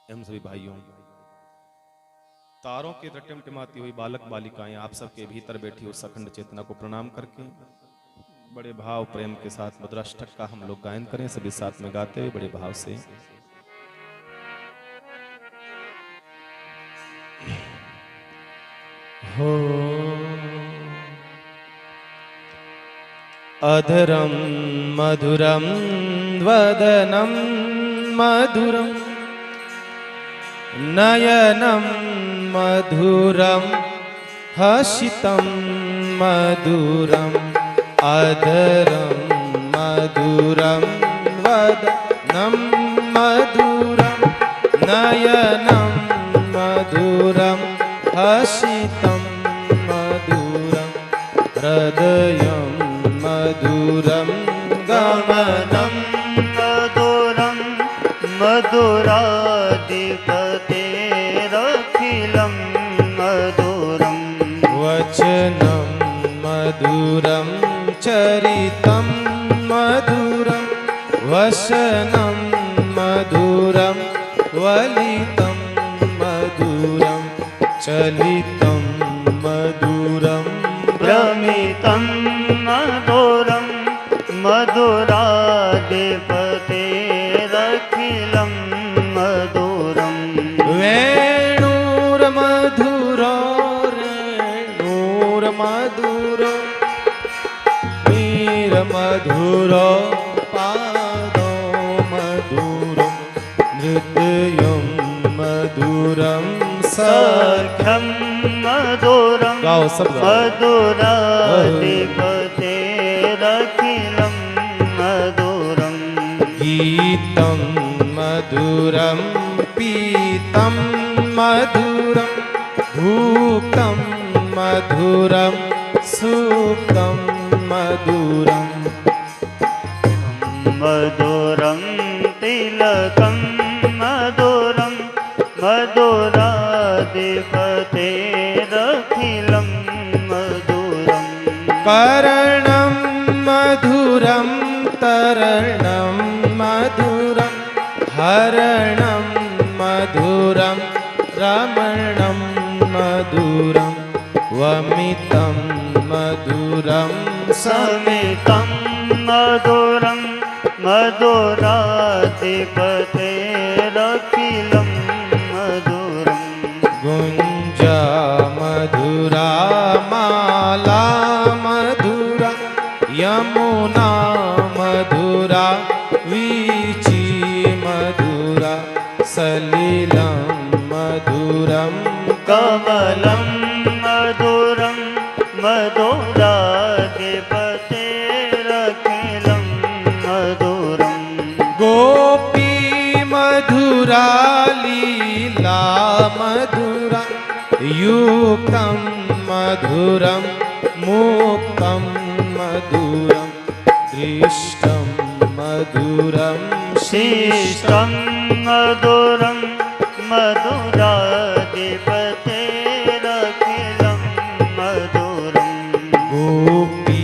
एवं सभी भाइयों, तारों की टिमटिमाती हुई बालक बालिकाएं आप सबके भीतर बैठी उस अखंड चेतना को प्रणाम करके बड़े भाव प्रेम के साथ मुद्राष्टक का हम लोग गायन करें, सभी साथ में गाते हुए बड़े भाव से। हो अधरम मधुरम वदनम मधुरम नयनम मधुरम हसितम मधुरम अधरम मधुरम वदनम मधुरम नयनम मधुरम हसितम मधुरम हृदयं मधुरं गमनं मधुरं मधुराधिपतेरखिलं मधुरं वचनं मधुरं चरितं मधुरं वसनं मधुरं वलितं मधुरं चलितं मधुरं भ्रमितं मधुरं मधुराधिपतेरखिलं मधुरं वेणुर्मधुरो रेणुर्मधुरो मीरमधुरो पादो मधुरो नृत्यं मधुरं सख्यं मधुरं गाओ सब गाओ। मधुराधिपतेरखिलं मधुरं गीतं मधुरं पीतं मधुरं भूक्तं मधुरं सुप्तं मधुरं मधुरं तिलकं मधुरं मधुराधिपतेरखिलं मधुरं कर्णं मधुरं तरणं मधुरं हरणं मधुरं रमणं मधुरं वमितं मधुरं समितं मधुरं मधुराधिपतेरखिलं मधुरं गुञ्जा मधुरा माला मधुरा यमुना मधुरा वीची मधुरा सलिलं मधुरं कमलं मधुरं मधुराधिपतेरखिलं मधुरं गोपी मधुरा लीला मधुरा युक्तं मधुरं मुक्तं मधुरं दृष्टं मधुरं शिष्टं मधुरं मधुराधिपतेरखिलं मधुरं गोपी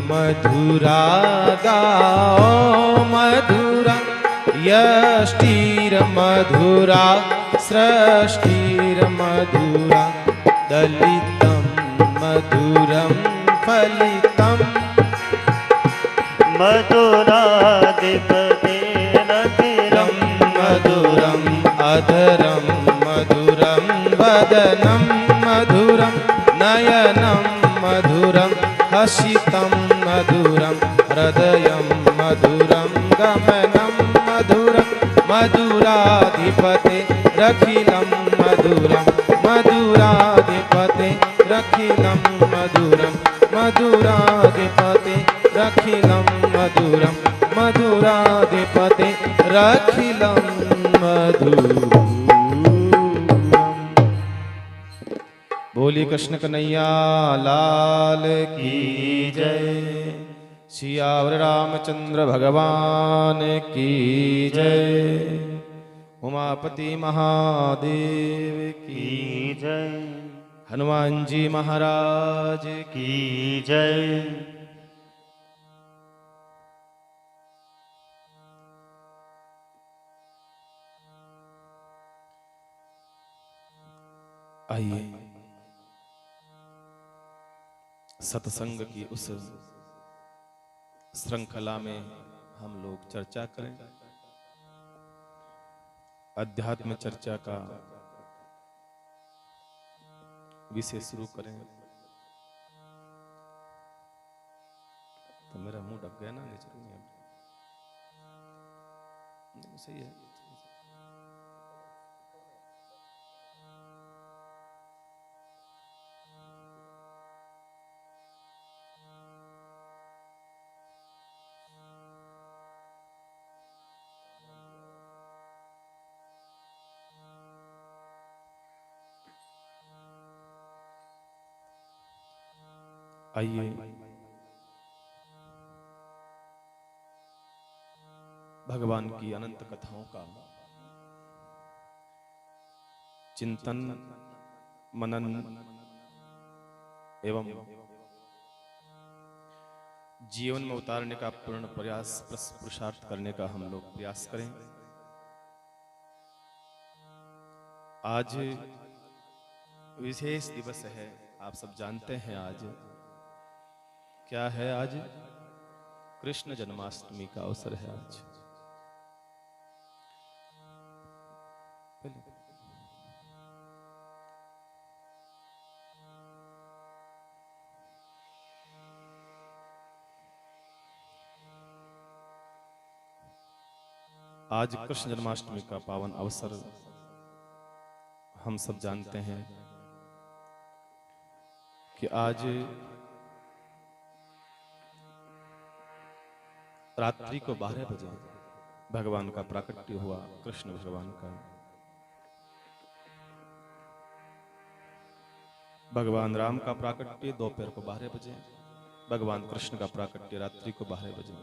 मधुरा गाओ मधुरा यष्टिर्मधुरा सृष्टिर्मधुरा दलितं मधुरं फलितं मधुराधिपतेरखिलं मधुरम् अधरं मधुरं वदनं मधुरं नयनं मधुरं हसितं मधुरं हृदयं मधुरं गमनं मधुरं मधुराधिपते रखिलं मधुरं मधुराधिपते रखिलं मधुरं मधुराधिपते रखिलं मधुरं मधुराधिपते रखिलं मधुरम्। बोली कृष्ण कन्हैया लाल की जय। सियावर रामचंद्र भगवान की जय। उमापति महादेव की जय हनुमान जी महाराज की जय। आइए सत्संग की उस श्रृंखला में हम लोग चर्चा करें। अध्यात्म चर्चा का विषय शुरू करें। तो मेरा मुंह ढक गया ना, नहीं सही है। आइए भगवान की अनंत कथाओं का चिंतन मनन एवं जीवन में उतारने का पूर्ण प्रयास पुरुषार्थ करने का हम लोग प्रयास करें। आज विशेष दिवस है, आप सब जानते हैं। आज क्या है? आज कृष्ण जन्माष्टमी का अवसर है। आज कृष्ण जन्माष्टमी का पावन अवसर हम सब जानते हैं कि आज रात्रि को 12 बजे भगवान का प्राकट्य हुआ। कृष्ण भगवान का, भगवान राम का प्राकट्य दोपहर को 12 बजे, भगवान कृष्ण का प्राकट्य रात्रि को 12 बजे।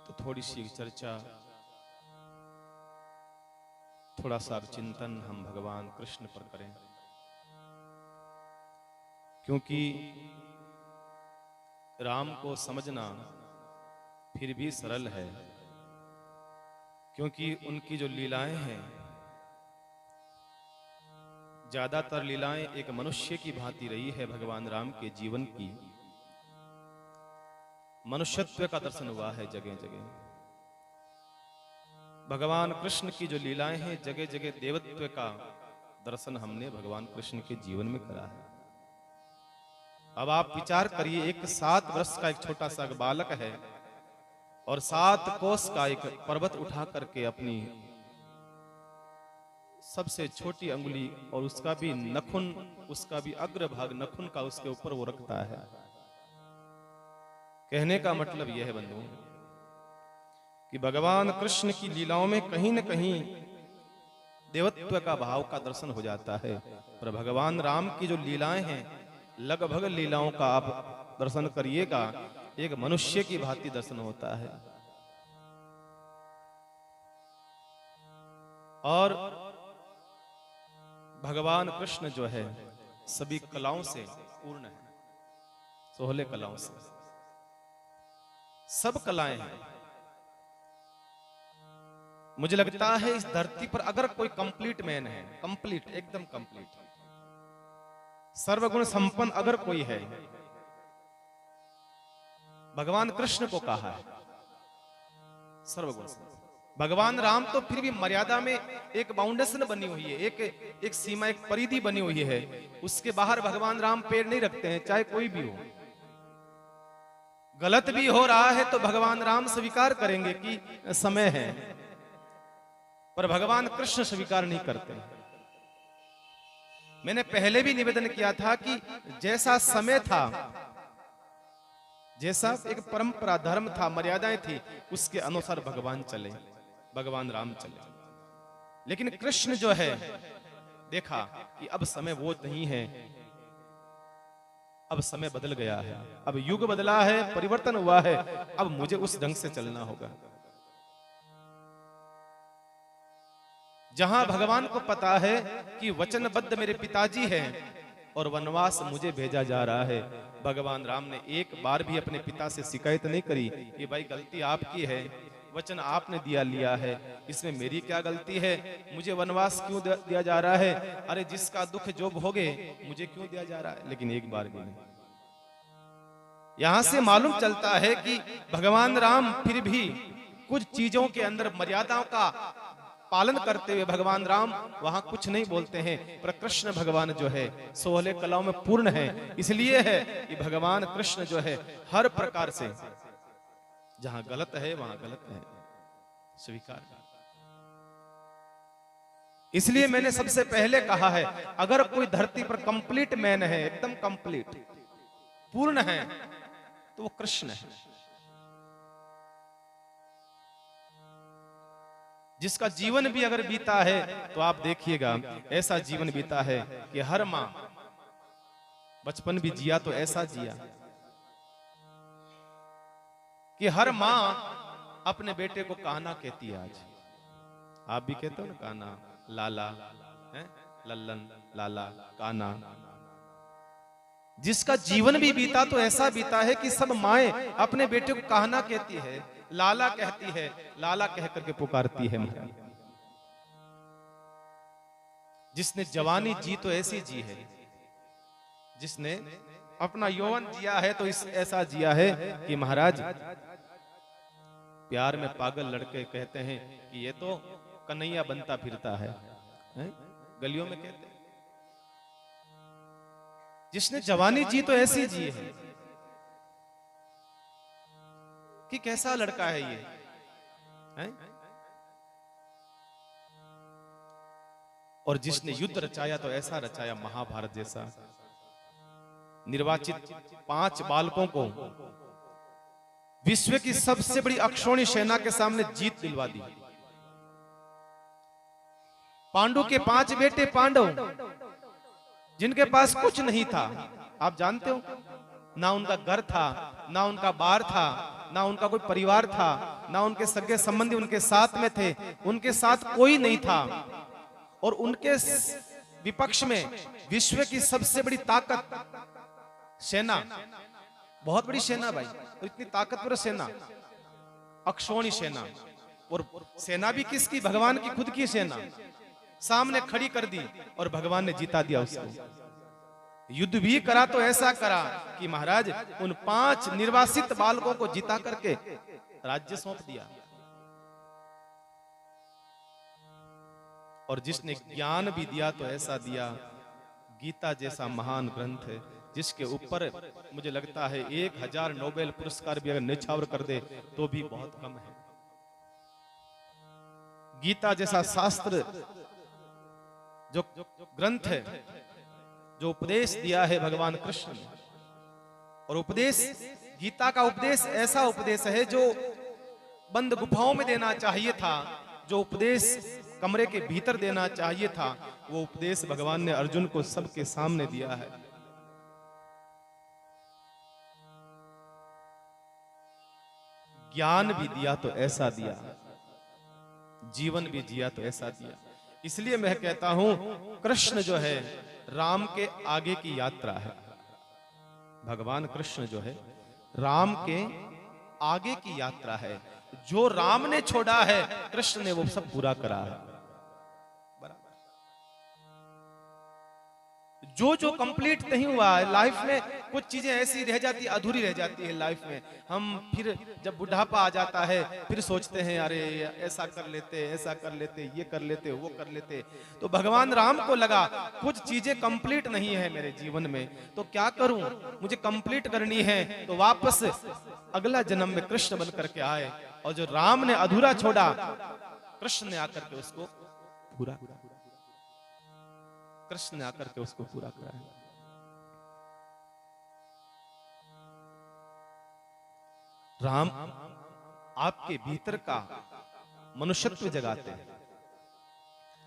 तो थोड़ी सी चर्चा, थोड़ा सा चिंतन हम भगवान कृष्ण पर करें, क्योंकि राम को समझना फिर भी सरल है, क्योंकि उनकी जो लीलाएं हैं, ज्यादातर लीलाएं एक मनुष्य की भांति रही है। भगवान राम के जीवन की मनुष्यत्व का दर्शन हुआ है जगह जगह। भगवान कृष्ण की जो लीलाएं हैं, जगह जगह देवत्व का दर्शन हमने भगवान कृष्ण के जीवन में करा है। अब आप विचार करिए, एक 7 वर्ष का एक छोटा सा बालक है और 7 कोस का एक पर्वत उठा करके अपनी सबसे छोटी अंगुली और उसका भी नखुन, उसका भी अग्रभाग नखुन का उसके ऊपर वो रखता है। कहने का मतलब यह है बंधुओं कि भगवान कृष्ण की लीलाओं में कहीं न कहीं देवत्व का भाव का दर्शन हो जाता है। पर भगवान राम की जो लीलाएं हैं, लगभग लीलाओं का आप दर्शन करिएगा, एक मनुष्य की भांति दर्शन होता है। और भगवान कृष्ण जो है सभी कलाओं से पूर्ण है, 16 कलाओं से, सब कलाएं हैं। मुझे लगता है इस धरती पर अगर कोई कंप्लीट मैन है, कंप्लीट, एकदम कंप्लीट, सर्वगुण संपन्न अगर कोई है, भगवान कृष्ण को कहा है सर्वगुण संपन्न। भगवान राम तो फिर भी मर्यादा में एक बाउंडेशन बनी हुई है, एक सीमा, एक परिधि बनी हुई है। उसके बाहर भगवान राम पैर नहीं रखते हैं, चाहे कोई भी हो। गलत भी हो रहा है तो भगवान राम स्वीकार करेंगे कि समय है, पर भगवान कृष्ण स्वीकार नहीं करते। मैंने पहले भी निवेदन किया था कि जैसा समय था, जैसा एक परंपरा, धर्म था, मर्यादाएं थी, उसके अनुसार भगवान चले, भगवान राम चले। लेकिन कृष्ण जो है, देखा कि अब समय वो नहीं है, अब समय बदल गया है, अब युग बदला है, परिवर्तन हुआ है, अब मुझे उस ढंग से चलना होगा। जहां भगवान को पता है कि वचनबद्ध मेरे पिताजी हैं, और वनवास मुझे भेजा जा रहा है। भगवान राम ने एक बार भी अपने पिता से शिकायत नहीं करी कि भाई गलती आपकी है, वचन आपने लिया है, इसमें मेरी क्या गलती है, मुझे वनवास क्यों दिया जा रहा है, अरे जिसका दुख जो भोगे मुझे क्यों दिया जा रहा है। लेकिन एक बार भी नहीं। यहां से मालूम चलता है कि भगवान राम फिर भी कुछ चीजों के अंदर मर्यादाओं का पालन करते हुए भगवान राम वहां कुछ नहीं बोलते हैं, पर कृष्ण भगवान जो है 16 कलाओं में पूर्ण है। इसलिए है कि भगवान कृष्ण जो है हर प्रकार से जहां गलत है वहां गलत है स्वीकार। इसलिए मैंने सबसे पहले कहा है, अगर कोई धरती पर कंप्लीट मैन है, एकदम कंप्लीट पूर्ण है, तो वो कृष्ण है, जिसका जीवन भी अगर बीता है तो आप देखिएगा ऐसा जीवन बीता है कि हर मां बचपन भी जिया तो ऐसा जिया कि हर मां अपने बेटे को कान्हा कहती है। आज आप भी कहते हो ना कान्हा, लाला, लल्लन, लाला, कान्हा। जिसका जीवन भी बीता तो ऐसा बीता है कि सब माएं अपने बेटे को कान्हा कहती है, लाला कहती है, लाला कह करके पुकारती है। जिसने जवानी जी तो ऐसी जी है, जिसने अपना यौवन जिया है तो ऐसा जिया है कि महाराज प्यार में पागल लड़के कहते हैं कि ये तो कन्हैया बनता फिरता है, गलियों में कहते हैं। जिसने जवानी जी तो ऐसी जी है कि कैसा लड़का है ये, है? और जिसने युद्ध रचाया तो ऐसा रचाया महाभारत जैसा। निर्वाचित 5 बालकों को विश्व की सबसे बड़ी अक्षौणी सेना के सामने जीत दिलवा दी। पांडु के 5 बेटे पांडव, जिनके पास कुछ नहीं था, आप जानते हो, ना उनका घर था, ना उनका बार था, ना उनका कोई परिवार था, ना उनके सगे संबंधी उनके साथ में थे, उनके साथ कोई नहीं था। और उनके विपक्ष में विश्व की सबसे बड़ी ताकत सेना, बहुत बड़ी सेना भाई, तो इतनी ताकतवर सेना, अक्षौणी सेना। और सेना भी किसकी? भगवान की खुद की सेना सामने खड़ी कर दी और भगवान ने जीता दिया उसको। युद्ध भी करा तो ऐसा करा कि महाराज उन 5 निर्वासित बालकों को जिता करके राज्य सौंप दिया। और जिसने ज्ञान भी दिया तो ऐसा दिया, गीता जैसा महान ग्रंथ है जिसके ऊपर मुझे लगता है 1000 नोबेल पुरस्कार भी अगर निछावर कर दे तो भी बहुत कम है। गीता जैसा शास्त्र जो ग्रंथ है, जो उपदेश दिया है भगवान कृष्ण ने, और उपदेश, गीता का उपदेश ऐसा उपदेश है जो बंद गुफाओं में देना चाहिए था, जो उपदेश कमरे के भीतर देना चाहिए था, वो उपदेश भगवान ने अर्जुन को सबके सामने दिया है। ज्ञान भी दिया तो ऐसा दिया, जीवन भी जिया तो ऐसा दिया। इसलिए मैं कहता हूं कृष्ण जो है राम के आगे की यात्रा है। भगवान कृष्ण जो है राम के आगे की यात्रा है। जो राम ने छोड़ा है कृष्ण ने वो सब पूरा करा है। जो कंप्लीट नहीं हुआ है लाइफ में, कुछ चीजें ऐसी रह जाती, अधूरी रह जाती है लाइफ में। हम फिर जब बुढ़ापा आ जाता है फिर सोचते हैं अरे ऐसा कर लेते, ऐसा कर लेते, ये कर लेते, वो कर लेते। तो भगवान राम को लगा कुछ चीजें कंप्लीट नहीं है मेरे जीवन में, तो क्या करूं, मुझे कंप्लीट करनी है। तो वापस अगला जन्म में कृष्ण बन करके आए, और जो राम ने अधूरा छोड़ा कृष्ण ने आकर के उसको पूरा किया। कृष्ण ने आकर के उसको पूरा कराया। राम आपके भीतर का मनुष्यत्व जगाते हैं।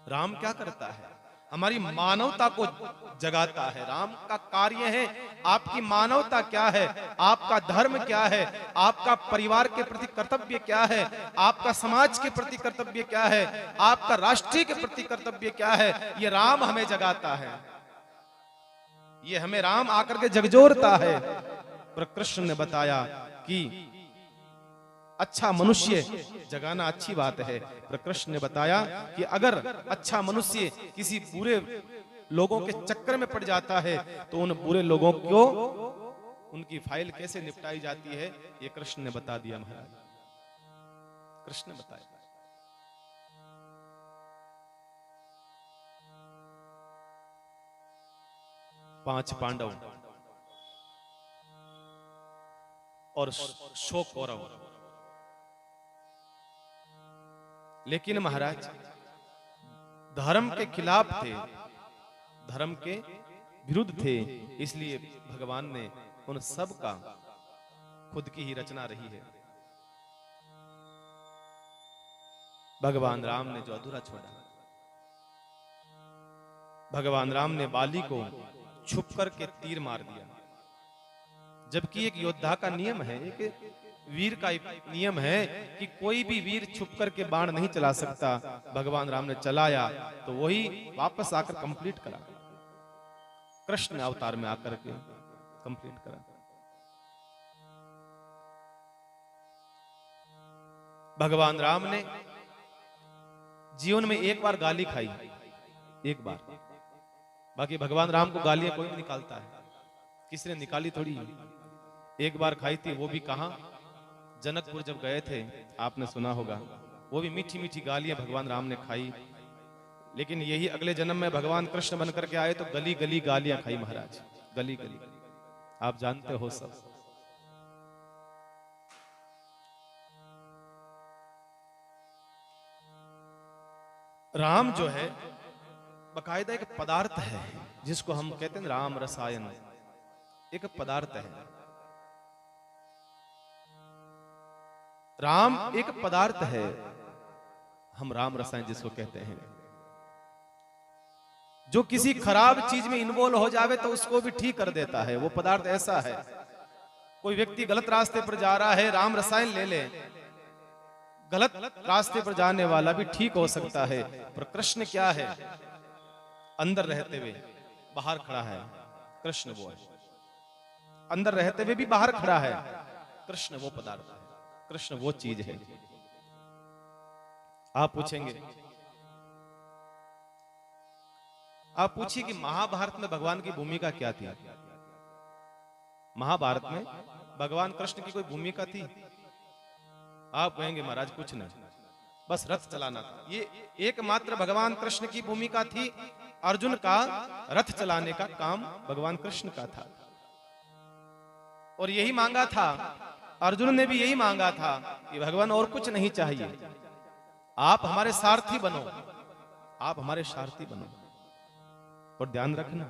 राम क्या करता है? हमारी मानवता को जगाता है। राम का कार्य है आपकी मानवता क्या है, आपका धर्म क्या है, आपका परिवार के प्रति कर्तव्य क्या है, आपका समाज के प्रति कर्तव्य क्या है, आपका राष्ट्रीय के प्रति कर्तव्य क्या है, ये राम हमें जगाता है। ये हमें राम आकर के झकझोरता है। पर कृष्ण ने बताया कि अच्छा मनुष्य जगाना अच्छी बात है, पर कृष्ण ने बताया कि अगर अच्छा मनुष्य किसी बुरे लोगों के चक्कर में पड़ जाता है तो उन बुरे लोगों को उनकी फाइल कैसे निपटाई जाती है, ये कृष्ण ने बता दिया। महाराज कृष्ण ने बताया। 5 पांडव और 100 कौरव। लेकिन महाराज धर्म के खिलाफ थे, धर्म के विरुद्ध थे, इसलिए भगवान ने उन सब का खुद की ही रचना रही है। भगवान राम ने जो अधूरा छोड़ा, भगवान राम ने बाली को छुप करके तीर मार दिया, जबकि एक योद्धा का नियम है, एक वीर का नियम है कि कोई भी वीर छुप करके बाण नहीं चला सकता। भगवान राम ने चलाया तो वही वापस आकर कंप्लीट करा, कृष्ण अवतार में आकर के कंप्लीट करा। भगवान राम ने जीवन में एक बार गाली खाई, एक बार। बाकी भगवान राम को गालियां कोई नहीं निकालता है, किसी ने निकाली थोड़ी। एक बार खाई थी, वो भी कहां, जनकपुर जब गए थे, आपने सुना होगा, वो भी मीठी मीठी गालियां भगवान राम ने खाई। लेकिन यही अगले जन्म में भगवान कृष्ण बनकर के आए तो गली गली गालियां खाई महाराज, गली गली, आप जानते हो सब। राम जो है बाकायदा एक पदार्थ है, जिसको हम कहते हैं राम रसायन, एक पदार्थ है। राम एक पदार्थ है, हम राम रसायन जिसको कहते हैं। जो किसी खराब चीज में इन्वॉल्व हो जावे तो उसको भी ठीक कर देता है, वो पदार्थ ऐसा है। कोई व्यक्ति गलत रास्ते पर जा रहा है, राम रसायन ले ले, गलत रास्ते पर जाने वाला भी ठीक हो सकता है। पर कृष्ण क्या है, अंदर रहते हुए बाहर खड़ा है, कृष्ण वो है। अंदर रहते हुए भी बाहर खड़ा है, कृष्ण वो पदार्थ है, कृष्ण वो चीज है। आप पूछेंगे, आप पूछिए कि महाभारत में भगवान की भूमिका क्या थी? महाभारत में भगवान कृष्ण की कोई भूमिका थी? आप कहेंगे महाराज कुछ नहीं, बस रथ चलाना था। ये एकमात्र भगवान कृष्ण की भूमिका थी। अर्जुन का रथ चलाने का काम भगवान कृष्ण का था, और यही मांगा था, अर्जुन ने भी यही मांगा था कि भगवान और कुछ नहीं चाहिए, आप हमारे सारथी बनो, आप हमारे सारथी बनो। और ध्यान रखना,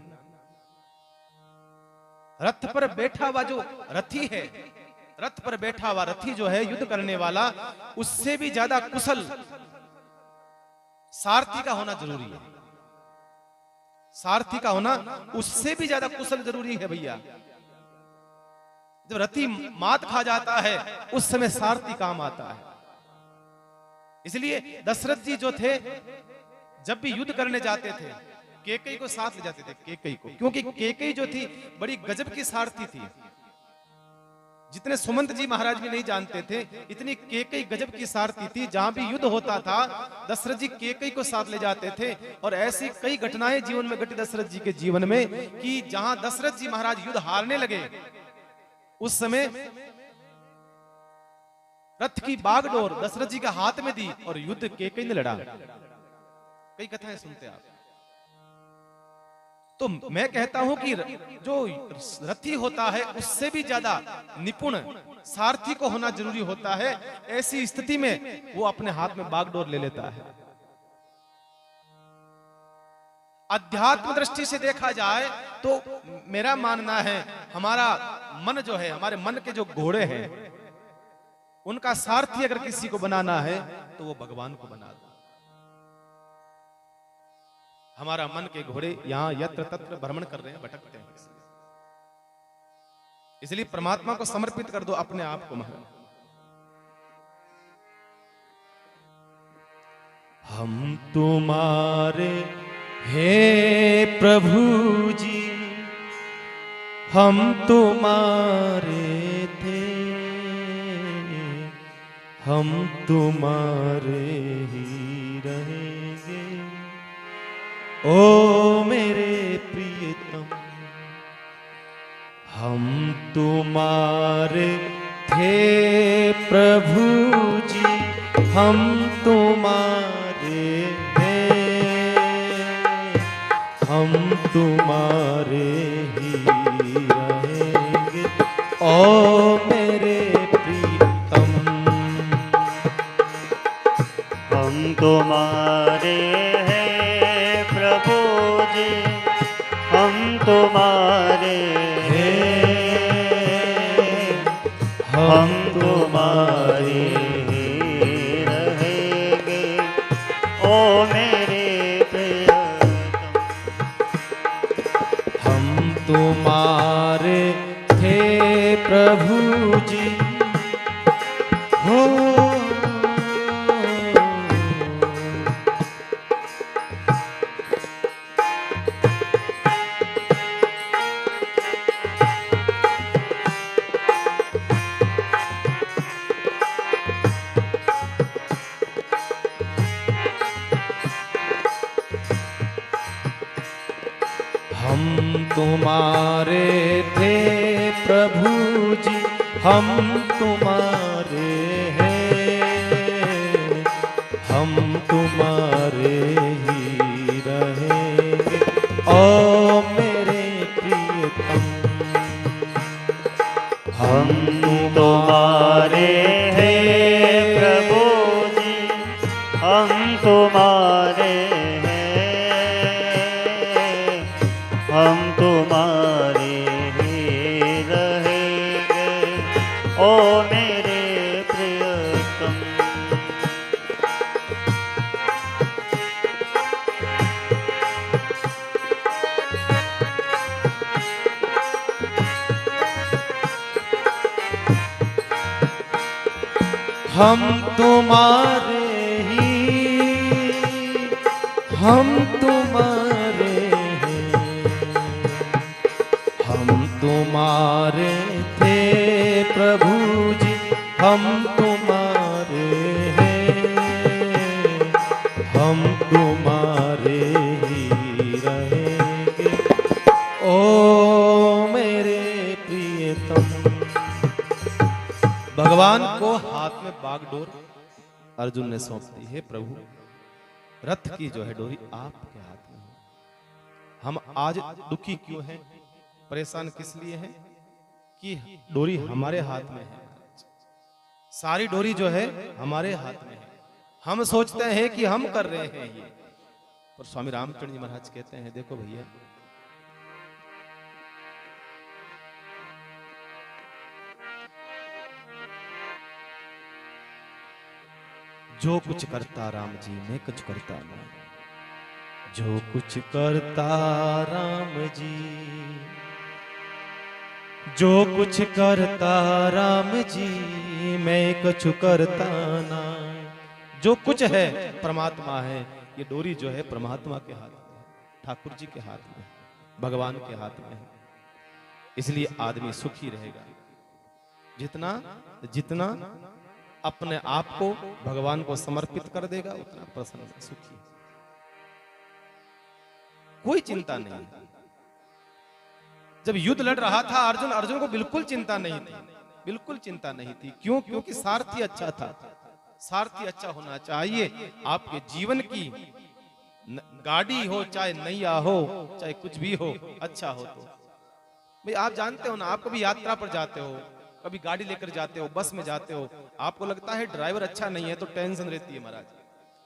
रथ पर बैठा हुआ जो रथी है, रथ पर बैठा हुआ रथी जो है, युद्ध करने वाला, उससे भी ज्यादा कुशल सारथी का होना जरूरी है। सारथी का होना उससे भी ज्यादा कुशल जरूरी है भैया। जब रथी मात खा जाता है उस समय सारथी काम आता है। इसलिए दशरथ जी जो थे, जब भी युद्ध करने जाते थे, केकई को साथ ले जाते थे, केकई को, क्योंकि केकई जो थी बड़ी गजब की सारथी थी। जितने सुमंत जी महाराज भी नहीं जानते थे, इतनी केकई गजब की सारथी थी। जहां भी युद्ध होता था दशरथ जी केकई को साथ ले जाते थे। और ऐसी कई घटनाएं जीवन में घटी दशरथ जी के जीवन में कि जहां दशरथ जी महाराज युद्ध हारने लगे, उस समय रथ की बागडोर दशरथ जी के हाथ में दी और युद्ध केकई ने लड़ा। कई कथाएं सुनते आप। तो मैं कहता हूं कि जो रथी होता है उससे भी ज्यादा निपुण सारथी को होना जरूरी होता है। ऐसी स्थिति में वो अपने हाथ में बागडोर ले लेता है। अध्यात्म दृष्टि से देखा जाए तो मेरा मानना है, हमारा मन जो है, हमारे मन के जो घोड़े हैं, उनका सारथी अगर किसी को बनाना है तो वो भगवान को बना दो। हमारा मन के घोड़े यहां यत्र तत्र भ्रमण कर रहे हैं, भटकते हैं। इसलिए परमात्मा को समर्पित कर दो अपने आप को। महाराज हम तुम्हारे हे प्रभु जी, हम तुम्हारे थे, हम तुम्हारे ही रहेंगे। ओ मेरे प्रियतम, हम तुम्हारे थे प्रभु जी, हम तुम्हारे हैं, हम तुम्हारे ही रहेंगे। ओ मेरे प्रियतम, हम तुम्हारे हैं प्रभु जी, हम तुम्हारे हैं, हम तुम्हारे ही रहेंगे। ओ मेरे प्रियतम, हम तुम्हारे थे प्रभु जी, हो हम तुम्हारे थे प्रभु जी, हम तुम्हारे हैं, हम तुम्हारे ही रहेंगे। ओ मेरे प्रियतम, हम तुम्हारे हैं प्रभु जी, हम तुम्हारे हैं, हम तुम्हारे ही रहेंगे। ओ मेरे प्रियतम, हम तुम्हारे ही, हम तुम्हारे हैं, हम तुम्हारे थे प्रभु जी, हम तुम्हारे हैं, हम तुम्हारे ही रहेंगे। ओ मेरे प्रियतम, भगवान को हाथ में बागडोर अर्जुन ने सौंप दी है। प्रभु, रथ की जो है डोरी आपके हाथ में है। हम आज दुखी क्यों हैं, परेशान किस लिए हैं कि डोरी हमारे हाथ में है। सारी डोरी जो है हमारे हाथ में है। हम सोचते हैं कि हम कर रहे हैं ये, पर स्वामी रामचंद्र जी महाराज कहते हैं, देखो भैया, जो कुछ करता राम जी, मैं कुछ करता नहीं। जो कुछ करता राम जी, जो कुछ करता राम जी, मैं कुछ करता ना। जो कुछ है परमात्मा है। ये डोरी जो है परमात्मा के हाथ में है, ठाकुर जी के हाथ में है, भगवान के हाथ में है। इसलिए आदमी सुखी रहेगा जितना जितना अपने आप को भगवान को समर्पित कर देगा, उतना प्रसन्न सुखी। कोई चिंता नहीं। जब युद्ध लड़ रहा था अर्जुन, अर्जुन को बिल्कुल चिंता नहीं थी, बिल्कुल चिंता नहीं थी। क्यों? क्योंकि सारथी अच्छा था। सारथी अच्छा होना चाहिए। आपके जीवन की गाड़ी हो, चाहे नैया हो, चाहे कुछ भी हो, अच्छा हो। तो भाई आप जानते हो ना, आप कभी यात्रा पर जाते हो, कभी गाड़ी लेकर जाते हो, बस में जाते हो, आपको लगता है ड्राइवर अच्छा नहीं है तो टेंशन रहती है महाराज।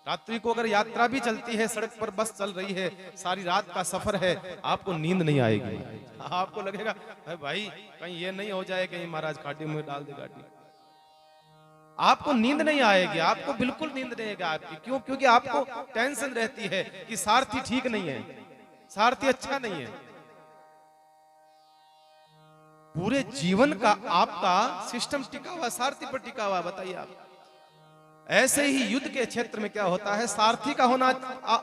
रात्रि को अगर यात्रा भी चलती है, सड़क पर बस चल रही है, सारी रात का सफर है, आपको नींद नहीं आएगी। आपको लगेगा अरे भाई कहीं ये नहीं हो जाए कहीं महाराज खाटी में डाल दे गाड़ी। आपको नींद नहीं आएगी, आपको बिल्कुल नींद नहीं आएगी आपकी। क्यों? क्योंकि आपको टेंशन रहती है कि सारथी ठीक नहीं है, सारथी अच्छा नहीं है। पूरे जीवन का आपका सिस्टम टिका हुआ सारथी पर टिका हुआ। बताइए आप, ऐसे ही युद्ध के क्षेत्र में क्या होता है, सारथी का होना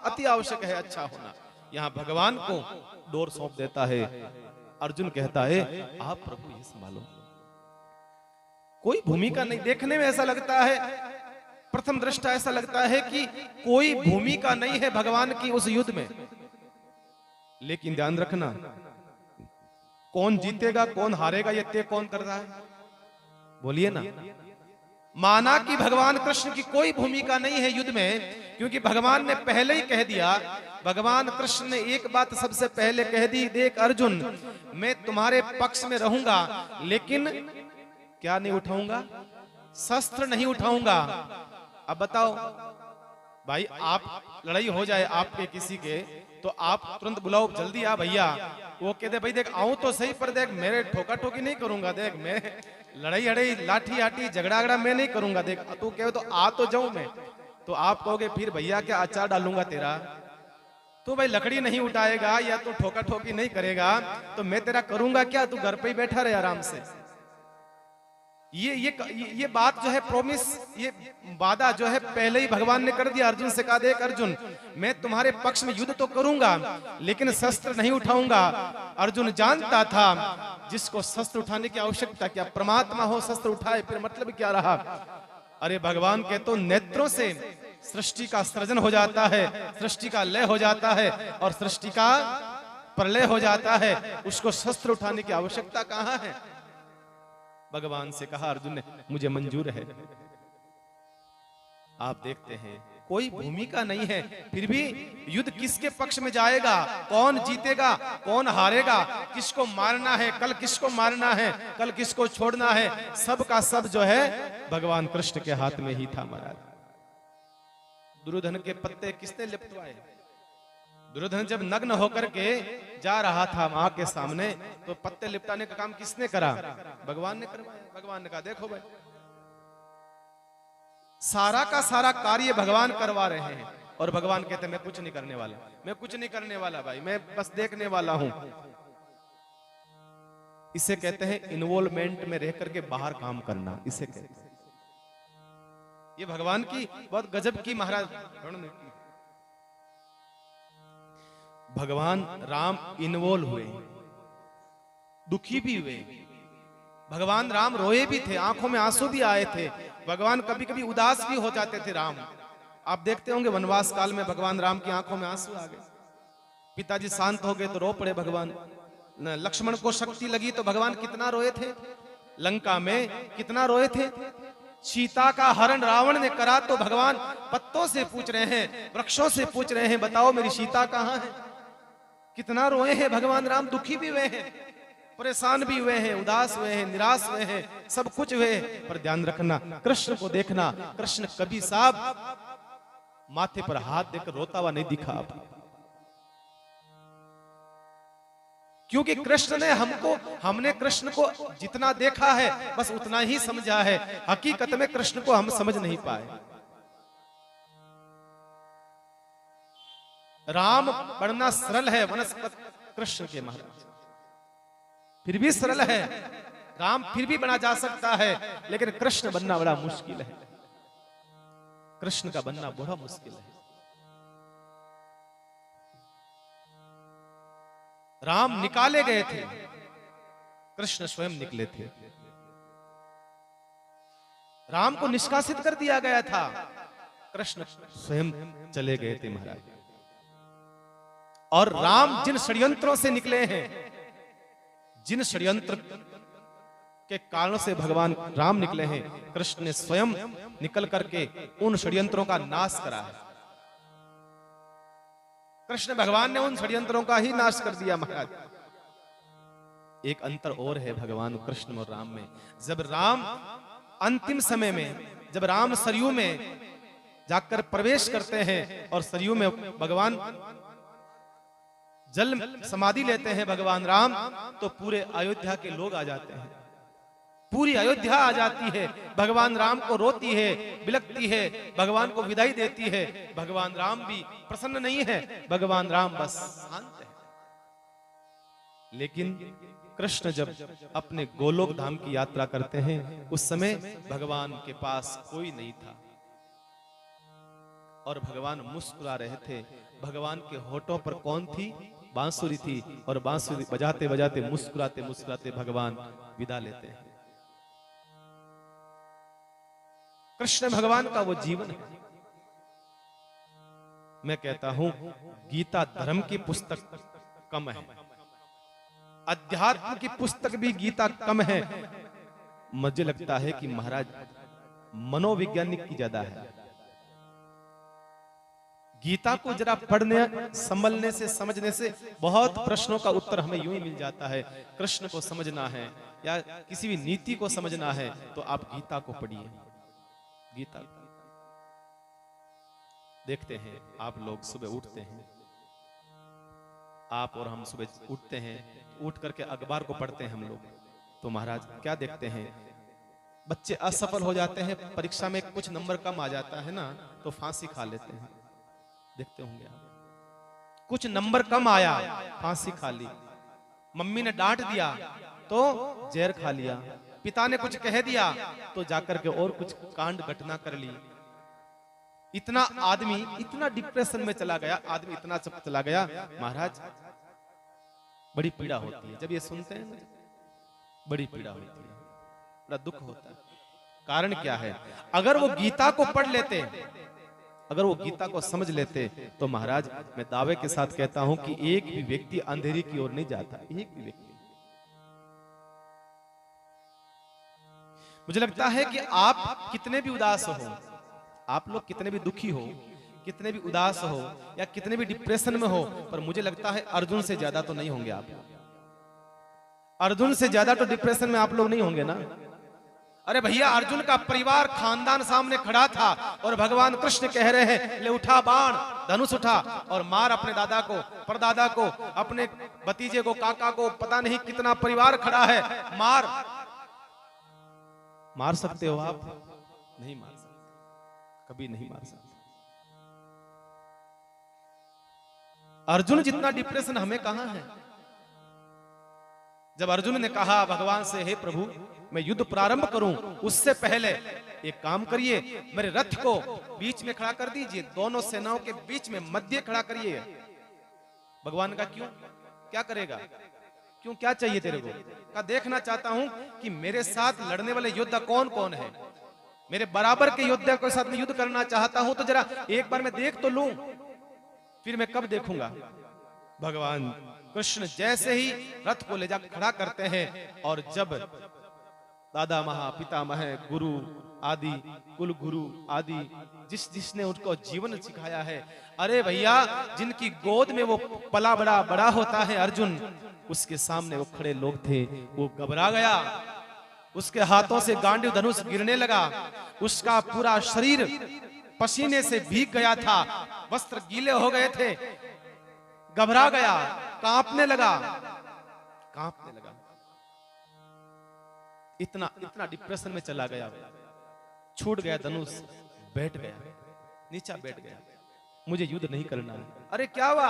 अति आवश्यक है, अच्छा होना। यहाँ भगवान को डोर सौंप देता है अर्जुन कहता है आप प्रभु ये संभालो। कोई भूमिका नहीं, देखने में ऐसा लगता है, प्रथम दृष्टा ऐसा लगता है कि कोई भूमिका नहीं है भगवान की उस युद्ध में। लेकिन ध्यान रखना, कौन जीतेगा कौन हारेगा ये तय कौन कर रहा है? बोलिए ना। माना कि भगवान कृष्ण की कोई भूमिका नहीं है युद्ध में, क्योंकि भगवान ने पहले ही कह दिया। भगवान कृष्ण ने एक बात सबसे पहले कह दी, देख अर्जुन, मैं तुम्हारे पक्ष में रहूंगा, लेकिन क्या नहीं उठाऊंगा? शस्त्र नहीं उठाऊंगा। अब बताओ भाई, आप लड़ाई हो जाए आपके किसी के, तो आप तुरंत बुलाओ, जल्दी आ भैया। वो कहते भाई देख आऊं तो सही, पर देख मेरे ठोका ठोकी नहीं करूंगा, देख मैं लड़ाई हड़ाई लाठी आटी झगड़ा मैं नहीं करूंगा, देख तू कहे तो आ तो जाऊं मैं। तो आप कहोगे फिर भैया क्या अचार डालूंगा तेरा? तो भाई लकड़ी नहीं उठाएगा या तू ठोका ठोकी नहीं करेगा तो मैं तेरा करूंगा क्या? तू घर पे ही बैठा रहे आराम से। ये बात जो है प्रॉमिस, ये वादा जो है पहले ही भगवान ने कर दिया। अर्जुन से कहा देख अर्जुन, मैं तुम्हारे पक्ष में युद्ध तो करूंगा लेकिन शस्त्र नहीं उठाऊंगा। अर्जुन जानता था जिसको शस्त्र उठाने की आवश्यकता क्या, परमात्मा हो शस्त्र उठाए फिर मतलब क्या रहा। अरे भगवान के तो नेत्रों से सृष्टि का सृजन हो जाता है, सृष्टि का लय हो जाता है और सृष्टि का प्रलय हो जाता है, उसको शस्त्र उठाने की आवश्यकता कहां है? भगवान से कहा अर्जुन ने मुझे मंजूर है। आप देखते हैं कोई भूमिका नहीं है, फिर भी युद्ध किसके पक्ष में जाएगा, कौन जीतेगा कौन हारेगा, किसको मारना है, कल किसको मारना है, कल किसको छोड़ना है, सब का सब जो है भगवान कृष्ण के हाथ में ही था महाराज। दुर्योधन के पत्ते किसने लिपटवाए? दुर्योधन जब नग्न होकर के जा रहा था मां के सामने, तो पत्ते लिपटाने का काम किसने करा? भगवान ने करवाया। भगवान ने कहा देखो भाई, सारा का सारा कार्य भगवान करवा रहे हैं और भगवान कहते मैं कुछ नहीं करने वाला, मैं कुछ नहीं करने वाला भाई, मैं बस देखने वाला हूं। इसे कहते हैं इन्वॉल्वमेंट में रह करके बाहर काम करना, इसे कहते हैं। ये भगवान की बहुत गजब की महाराज रणनीति। भगवान राम इन्वॉल्व हुए, दुखी भी हुए, भगवान राम रोए भी थे, आंखों में आंसू भी आए थे, भगवान कभी कभी उदास भी हो जाते थे राम। आप देखते होंगे वनवास काल में भगवान राम की आंखों में आंसू आ गए, पिताजी शांत हो गए तो रो पड़े भगवान। लक्ष्मण को शक्ति लगी तो भगवान कितना रोए थे, लंका में कितना रोए थे। सीता का हरण रावण ने करा तो भगवान पत्तों से पूछ रहे हैं, वृक्षों से पूछ रहे हैं, बताओ मेरी सीता कहां है। कितना रोए हैं भगवान राम, दुखी भी हुए हैं, परेशान भी हुए हैं, उदास हुए हैं, निराश हुए हैं, सब कुछ हुए हैं। पर ध्यान रखना, कृष्ण को देखना, कृष्ण कभी साहब माथे पर हाथ देकर रोता हुआ नहीं दिखा। क्योंकि कृष्ण ने हमने कृष्ण को जितना देखा है बस उतना ही समझा है, हकीकत में कृष्ण को हम समझ नहीं पाए। राम बनना सरल है, वनस्पत कृष्ण के महाराज फिर भी सरल है, राम फिर भी बना जा सकता है, लेकिन कृष्ण बनना बड़ा मुश्किल है। कृष्ण का बनना बड़ा मुश्किल है। राम निकाले गए थे, कृष्ण स्वयं निकले थे। राम को निष्कासित कर दिया गया था, कृष्ण स्वयं चले गए थे महाराज। और राम जिन षड्यंत्रों से निकले हैं, जिन षड्यंत्र के कारणों से भगवान राम निकले हैं, कृष्ण ने स्वयं निकल करके उन षड्यंत्रों का नाश करा है। कृष्ण भगवान ने उन षड्यंत्रों का ही नाश कर दिया महाराज। एक अंतर और है भगवान कृष्ण और राम में। जब राम अंतिम समय में, जब राम सरयू में जाकर प्रवेश करते हैं और सरयू में भगवान जल समाधि लेते हैं भगवान राम, तो पूरे अयोध्या के लोग आ जाते हैं, पूरी अयोध्या आ जाती है, भगवान राम को रोती है, बिलखती है, भगवान को विदाई देती है। भगवान राम भी प्रसन्न नहीं है, भगवान राम बस शांत है। लेकिन कृष्ण जब अपने गोलोक धाम की यात्रा करते हैं, उस समय भगवान के पास कोई नहीं था और भगवान मुस्कुरा रहे थे। भगवान के होठों पर कौन थी? बांसुरी थी और बांसुरी बजाते बजाते मुस्कुराते मुस्कुराते भगवान विदा लेते हैं। कृष्ण भगवान का वो जीवन है। मैं कहता हूं गीता धर्म की पुस्तक कम है, अध्यात्म की पुस्तक भी गीता कम है। मुझे लगता है कि महाराज मनोवैज्ञानिक की ज्यादा है। गीता को जरा पढ़ने संभलने से समझने से बहुत प्रश्नों का उत्तर हमें यूं ही मिल जाता है। कृष्ण को समझना है या किसी भी नीति को समझना है तो आप गीता को पढ़िए। गीता देखते हैं आप लोग सुबह उठते हैं, आप और हम सुबह उठते हैं, उठ करके अखबार को पढ़ते हैं हम लोग, तो महाराज क्या देखते हैं, बच्चे असफल हो जाते हैं, परीक्षा में कुछ नंबर कम आ जाता है ना तो फांसी खा लेते हैं। देखते होंगे आप, कुछ नंबर कम आया फांसी खा ली, मम्मी ने डांट दिया तो जहर खा लिया, पिता ने कुछ कह दिया तो जाकर के और कुछ कांड घटना कर ली। इतना आदमी इतना डिप्रेशन में चला गया, आदमी इतना सब चला गया महाराज, बड़ी पीड़ा होती है जब ये सुनते हैं, बड़ी पीड़ा होती है, बड़ा दुख होता है। कारण क्या है, अगर वो गीता को पढ़ लेते, अगर वो गीता को समझ लेते तो महाराज मैं दावे के साथ कहता हूं कि एक भी व्यक्ति अंधेरी की ओर नहीं जाता, एक भी व्यक्ति। मुझे लगता है कि आप कितने भी उदास हो, आप लोग कितने भी दुखी हो, कितने भी उदास हो या कितने भी डिप्रेशन में हो, पर मुझे लगता है अर्जुन से ज्यादा तो नहीं होंगे आप। अर्जुन से ज्यादा तो डिप्रेशन में आप लोग नहीं होंगे ना। अरे भैया अर्जुन का परिवार खानदान सामने खड़ा था और भगवान कृष्ण कह रहे हैं ले उठा बाण, धनुष उठा और मार अपने दादा को, परदादा को, अपने भतीजे को, काका को, पता नहीं कितना परिवार खड़ा है, मार। मार सकते हो आप? नहीं मार सकते, कभी नहीं मार सकते। अर्जुन जितना डिप्रेशन हमें कहां है। जब अर्जुन ने कहा भगवान से, हे प्रभु मैं युद्ध प्रारंभ करूं उससे पहले एक काम करिए, मेरे रथ को बीच में खड़ा कर दीजिए, दोनों सेनाओं के बीच में मध्य खड़ा करिए। भगवान का क्यों, क्या करेगा, क्यों, क्या चाहिए तेरे को? का देखना चाहता हूं कि मेरे साथ लड़ने वाले योद्धा कौन कौन है, मेरे बराबर के योद्धा के साथ में युद्ध करना चाहता हूं, तो जरा एक बार मैं देख तो लूं, फिर मैं कब देखूंगा। भगवान कृष्ण जैसे ही रथ को ले जा खड़ा करते हैं और जब दादा महा, पितामह, गुरु आदि, कुल गुरु आदि जिसने उनको जीवन सिखाया है, अरे भैया जिनकी गोद में वो पला बड़ा बड़ा होता है अर्जुन, उसके सामने वो खड़े लोग थे, वो घबरा गया, उसके हाथों से गांडीव धनुष गिरने लगा, उसका पूरा शरीर पसीने से भीग गया था, वस्त्र गीले हो गए थे, घबरा गया, कांपने लगा, कांपने लगा, इतना इतना डिप्रेशन में चला गया, छूट गया धनुष, बैठ गया, नीचा बैठ गया, मुझे युद्ध नहीं करना है। अरे क्या हुआ,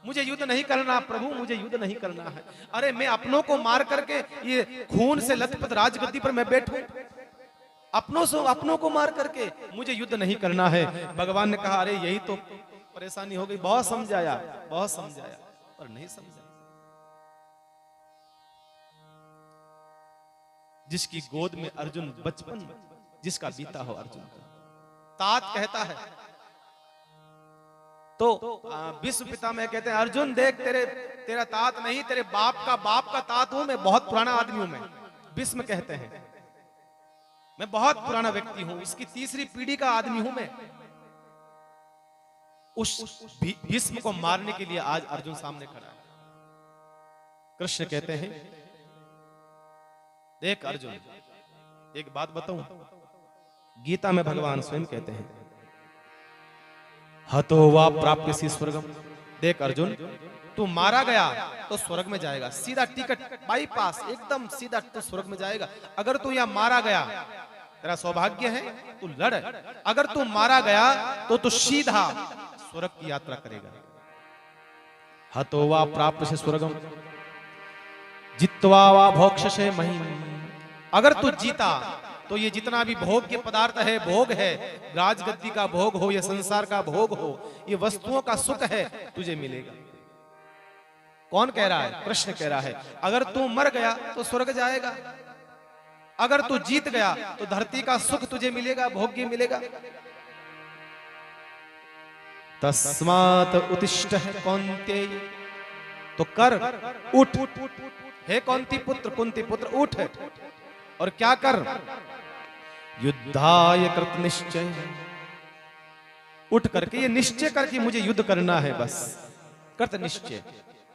मुझे युद्ध नहीं करना प्रभु, मुझे युद्ध नहीं करना है। अरे मैं अपनों को मार करके ये खून से लथपथ राजगद्दी पर मैं बैठूं, अपनों को मार करके, मुझे युद्ध नहीं करना है। भगवान ने कहा अरे यही तो परेशानी हो गई, बहुत समझाया पर नहीं समझा। जिसकी गोद में अर्जुन बचपन जिसका बीता हो, अर्जुन का तात कहता है, तो विश्व पितामह कहते हैं अर्जुन देख तेरा तात नहीं, तेरे बाप का तात हूं मैं, बहुत पुराना आदमी हूं मैं। भीष्म कहते हैं मैं बहुत पुराना व्यक्ति हूं, इसकी तीसरी पीढ़ी का आदमी हूं मैं। उस भीष्म को मारने के लिए आज अर्जुन सामने खड़ा है। कृष्ण कहते हैं देख अर्जुन, एक बात बताऊं, गीता में भगवान स्वयं कहते हैं हतो वा प्राप्यसि स्वर्गम। देख अर्जुन, तू मारा गया तो स्वर्ग में जाएगा, सीधा टिकट बाईपास, एकदम सीधा तू स्वर्ग में जाएगा। अगर तू यहां मारा गया, तेरा सौभाग्य है, तू लड़, अगर तू मारा गया तो तू सीधा स्वर्ग की यात्रा करेगा। हतो वा प्राप्यसि स्वर्गम जित्वा वा भोक्ष्यसे महीम्। अगर तू जीता तो ये जितना भी भोग के पदार्थ है, भोग है, राजगद्दी का भोग हो या संसार का भोग हो, ये वस्तुओं का सुख है, तुझे मिलेगा। कौन कह रहा है? कृष्ण कह रहा है। अगर तू मर गया तो स्वर्ग जाएगा, अगर तू जीत गया तो धरती का सुख तुझे मिलेगा, भोग्य मिलेगा। तस्मात् उत्तिष्ठ कौन्तेय, तो कर, उठ, हे कुंती पुत्र उठ और क्या कर? युद्धाय कृत निश्चय, उठ करके ये निश्चय करके मुझे युद्ध करना है, बस कृत निश्चय।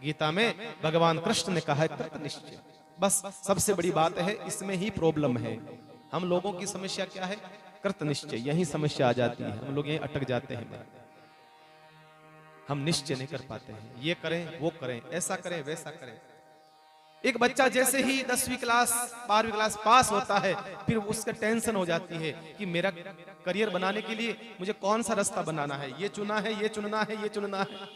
गीता में भगवान कृष्ण ने कहा है कृत निश्चय। बस सबसे बड़ी बात है, इसमें ही प्रॉब्लम है। हम लोगों की समस्या क्या है? कृत निश्चय, यही समस्या आ जाती है। हम लोग यहीं अटक जाते हैं, हम निश्चय नहीं कर पाते हैं। ये करें, वो करें, ऐसा करें, वैसा करें। एक बच्चा जैसे ही 10वीं क्लास 12वीं क्लास पास होता है, फिर उसका टेंशन हो जाती है कि मेरा करियर बनाने के लिए मुझे कौन सा रास्ता बनाना है, ये चुना है, ये चुनना है, ये चुनना है।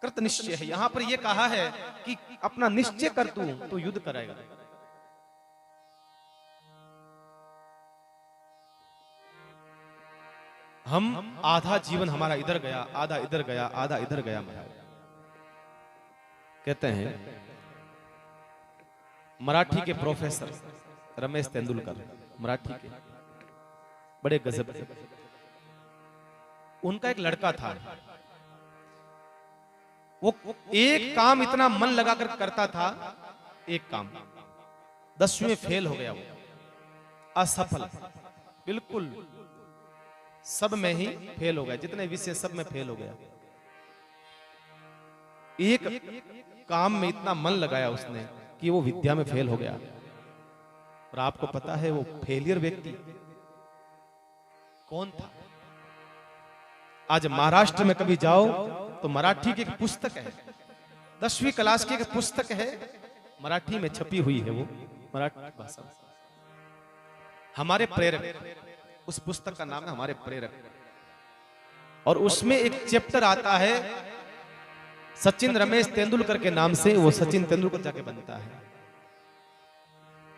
कृत निश्चय है। यहां पर यह कहा है कि अपना निश्चय कर तू तो युद्ध कराएगा। हम आधा जीवन हमारा इधर गया, आधा इधर गया, आधा इधर गया। कहते हैं मराठी के प्रोफेसर रमेश तेंदुलकर, मराठी के बड़े गजब के, उनका एक लड़का था। वो एक काम इतना मन लगाकर करता था, एक काम 10वीं में फेल हो गया, वो असफल, बिल्कुल सब में ही फेल हो गया, जितने विषय सब में फेल हो गया। एक काम में इतना मन लगाया उसने कि वो विद्या में फेल हो गया। और आपको पता है वो फेलियर व्यक्ति कौन था? आज महाराष्ट्र में कभी जाओ तो मराठी की एक पुस्तक है, 10वीं क्लास की एक पुस्तक है, मराठी में छपी हुई है, वो मराठी भाषा में। हमारे प्रेरक, उस पुस्तक का नाम है हमारे प्रेरक। और उसमें एक चैप्टर आता है सचिन रमेश तेंदुलकर के नाम से, वो सचिन तेंदुलकर जाके बनता है,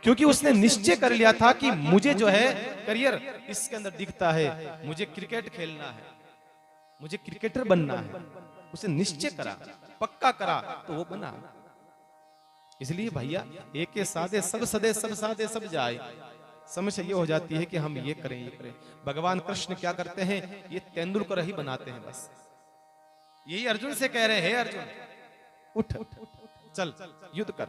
क्योंकि उसने निश्चय कर लिया था कि मुझे जो है करियर इसके अंदर दिखता है, मुझे क्रिकेट खेलना है, मुझे क्रिकेटर बनना है। उसे निश्चय करा, पक्का करा, तो वो बना। इसलिए भैया एक के सादे सब सदे, सब सादे सब जाए। समस्या ये हो जाती है कि हम ये करें, ये करें। भगवान कृष्ण क्या करते हैं? ये तेंदुलकर ही बनाते हैं बस। यही अर्जुन से कह रहे हैं, हे अर्जुन उठ, चल युद्ध कर।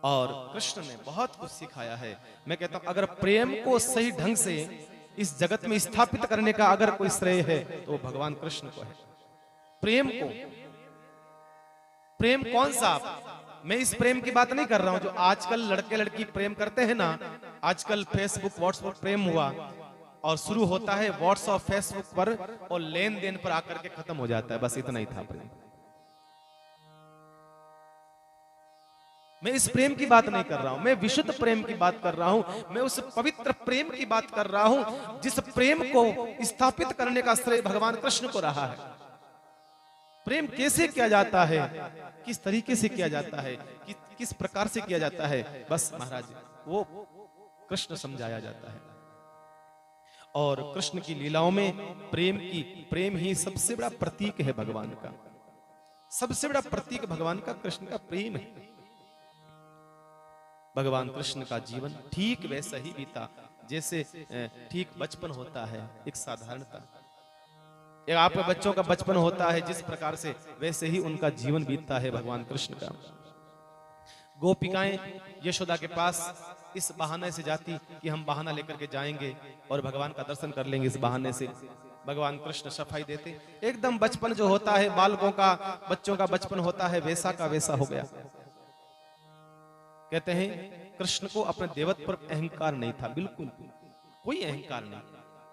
और कृष्ण ने बहुत कुछ सिखाया है। मैं कहता हूं अगर प्रेम को सही ढंग से इस जगत में स्थापित करने का अगर कोई श्रेय है तो भगवान कृष्ण को है। प्रेम को, प्रेम कौन सा? मैं इस प्रेम की बात नहीं कर रहा हूं जो आजकल लड़के लड़की प्रेम करते हैं ना। आजकल फेसबुक व्हाट्सएप प्रेम हुआ और शुरू होता है व्हाट्सएप फेसबुक पर और लेन देन पर आकर के खत्म हो जाता है, बस इतना ही था प्रेम। मैं इस प्रेम की बात नहीं कर रहा हूं, मैं विशुद्ध प्रेम की बात कर रहा हूं। मैं उस पवित्र प्रेम की बात कर रहा हूं जिस प्रेम को स्थापित करने का श्रेय भगवान कृष्ण को रहा है। प्रेम कैसे किया जाता है, किस तरीके से किया जाता है, किस प्रकार से किया जाता है, बस महाराज वो कृष्ण समझाया जाता है। और कृष्ण की लीलाओं में प्रेम ही सबसे बड़ा प्रतीक है भगवान का। सबसे बड़ा प्रतीक भगवान का कृष्ण का प्रेम है। भगवान कृष्ण का जीवन ठीक वैसा ही बीता जैसे ठीक बचपन होता है, एक साधारणता। एक आपके बच्चों का बचपन होता है जिस प्रकार से, वैसे ही उनका जीवन बीतता है भगवान कृष्ण का। गोपिकाएं यशोदा के पास इस बहाने से जाती कि हम बहाना लेकर के जाएंगे और भगवान का दर्शन कर लेंगे। इस बहाने से भगवान कृष्ण सफाई देते। एकदम बचपन जो होता है बालकों का, बच्चों का बचपन होता है, वैसा का वैसा हो गया। कहते हैं कृष्ण को अपने देवत्व पर अहंकार नहीं था, बिल्कुल कोई अहंकार नहीं।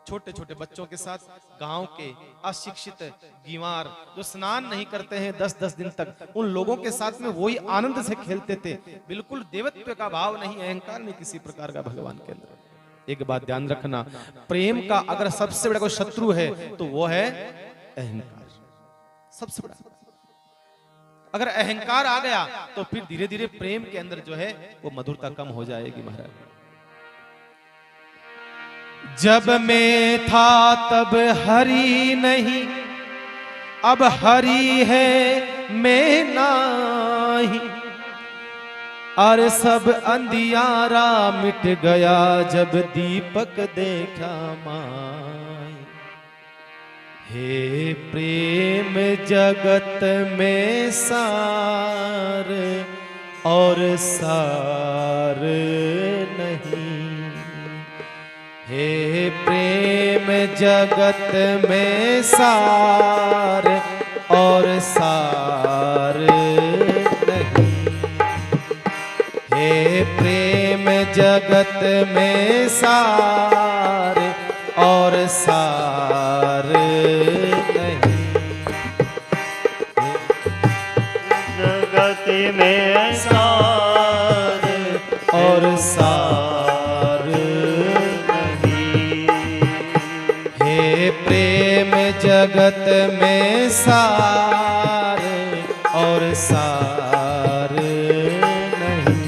छोटे छोटे बच्चों के साथ गांव के अशिक्षित गीवार जो स्नान नहीं करते हैं 10-10 दिन तक, उन लोगों के साथ में वही आनंद से खेलते थे। बिल्कुल देवत्व का भाव नहीं, अहंकार नहीं किसी प्रकार का भगवान के अंदर। एक बात ध्यान रखना, प्रेम का अगर सबसे बड़ा कोई शत्रु है तो वो है अहंकार, सबसे बड़ा। अगर अहंकार आ गया तो फिर धीरे धीरे प्रेम के अंदर जो है वो मधुरता कम हो जाएगी महाराज। जब मैं था तब हरि नहीं, अब हरि है मैं नाही, अरे सब अंधियारा मिट गया जब दीपक देखा माई। हे प्रेम जगत में सार और सार नहीं, हे प्रेम जगत में सार और सार नहीं, हे प्रेम जगत में सार और सार नहीं, जगत में सार और सार नहीं, हे प्रेम जगत में सार और सार नहीं,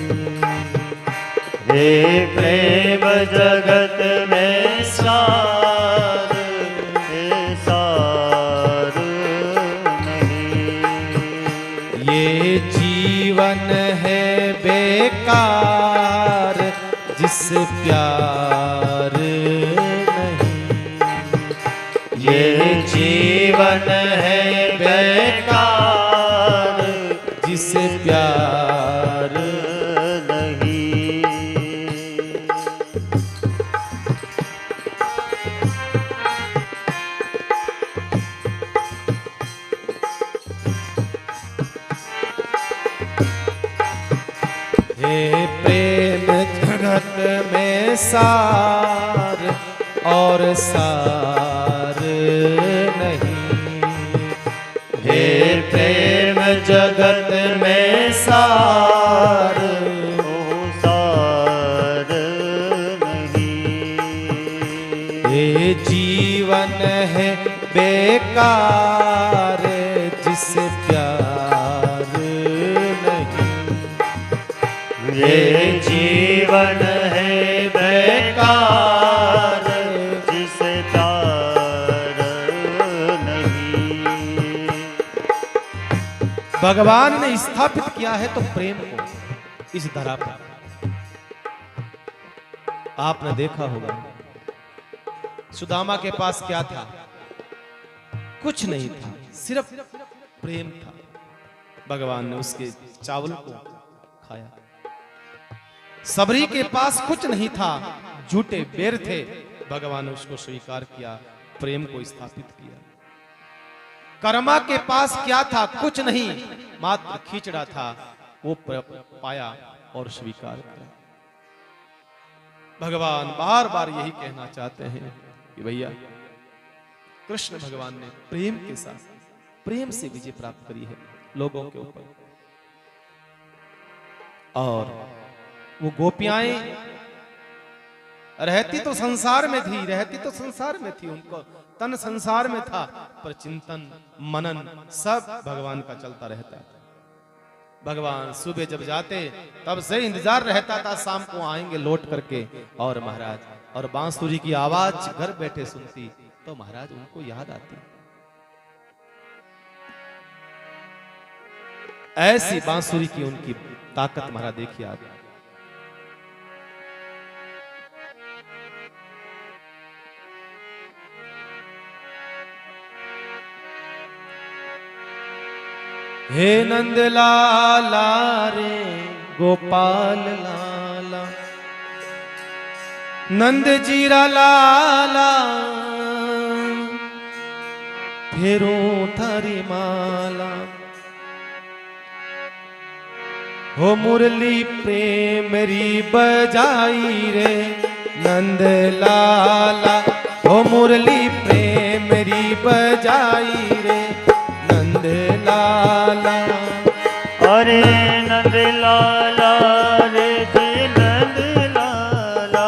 हे प्रेम जगत में सार सार नहीं, ये जीवन है बेकार जिस प्यार नहीं, ये जीवन है बेकार जिस प्यार नहीं, हे प्रेम जगत में सार और सार नहीं, हे प्रेम जगत में सार सार नहीं, ये जीवन है बेकार जिस प्यार नहीं, ये जीवन है बेकार जिस प्यार नहीं, भगवान ने स्थापित किया है तो प्रेम को इस धरा पर। आपने देखा होगा सुदामा के पास क्या था? कुछ नहीं था, सिर्फ प्रेम था। भगवान ने उसके चावल को खाया। सबरी के पास कुछ नहीं था, झूठे बेर थे, भगवान ने उसको स्वीकार किया, प्रेम को स्थापित किया। कर्मा के पास क्या था? कुछ नहीं, मात्र खींचड़ा था, वो पाया और स्वीकार किया। भगवान बार बार यही कहना चाहते हैं कि भैया कृष्ण भगवान ने प्रेम के साथ प्रेम से विजय प्राप्त करी है लोगों के ऊपर। और वो गोपियाएं रहती तो संसार में थी, रहती तो संसार में थी, उनको तन संसार में था, पर चिंतन मनन सब भगवान का चलता रहता था। भगवान सुबह जब जाते तब से इंतजार रहता था शाम को आएंगे लौट करके। और महाराज और बांसुरी की आवाज घर बैठे सुनती तो महाराज उनको याद आती। ऐसी बांसुरी की उनकी ताकत महाराज देखिए आप। हे नंद लाला रे गोपाल लाला, नंद जीरा लाला फेरू थारी माला। हो मुरली प्रेम री बजाई रे नंद लाला, हो मुरली प्रेम री बजाई रे नंद लाला। अरे नंद लाला रे नंद लाला,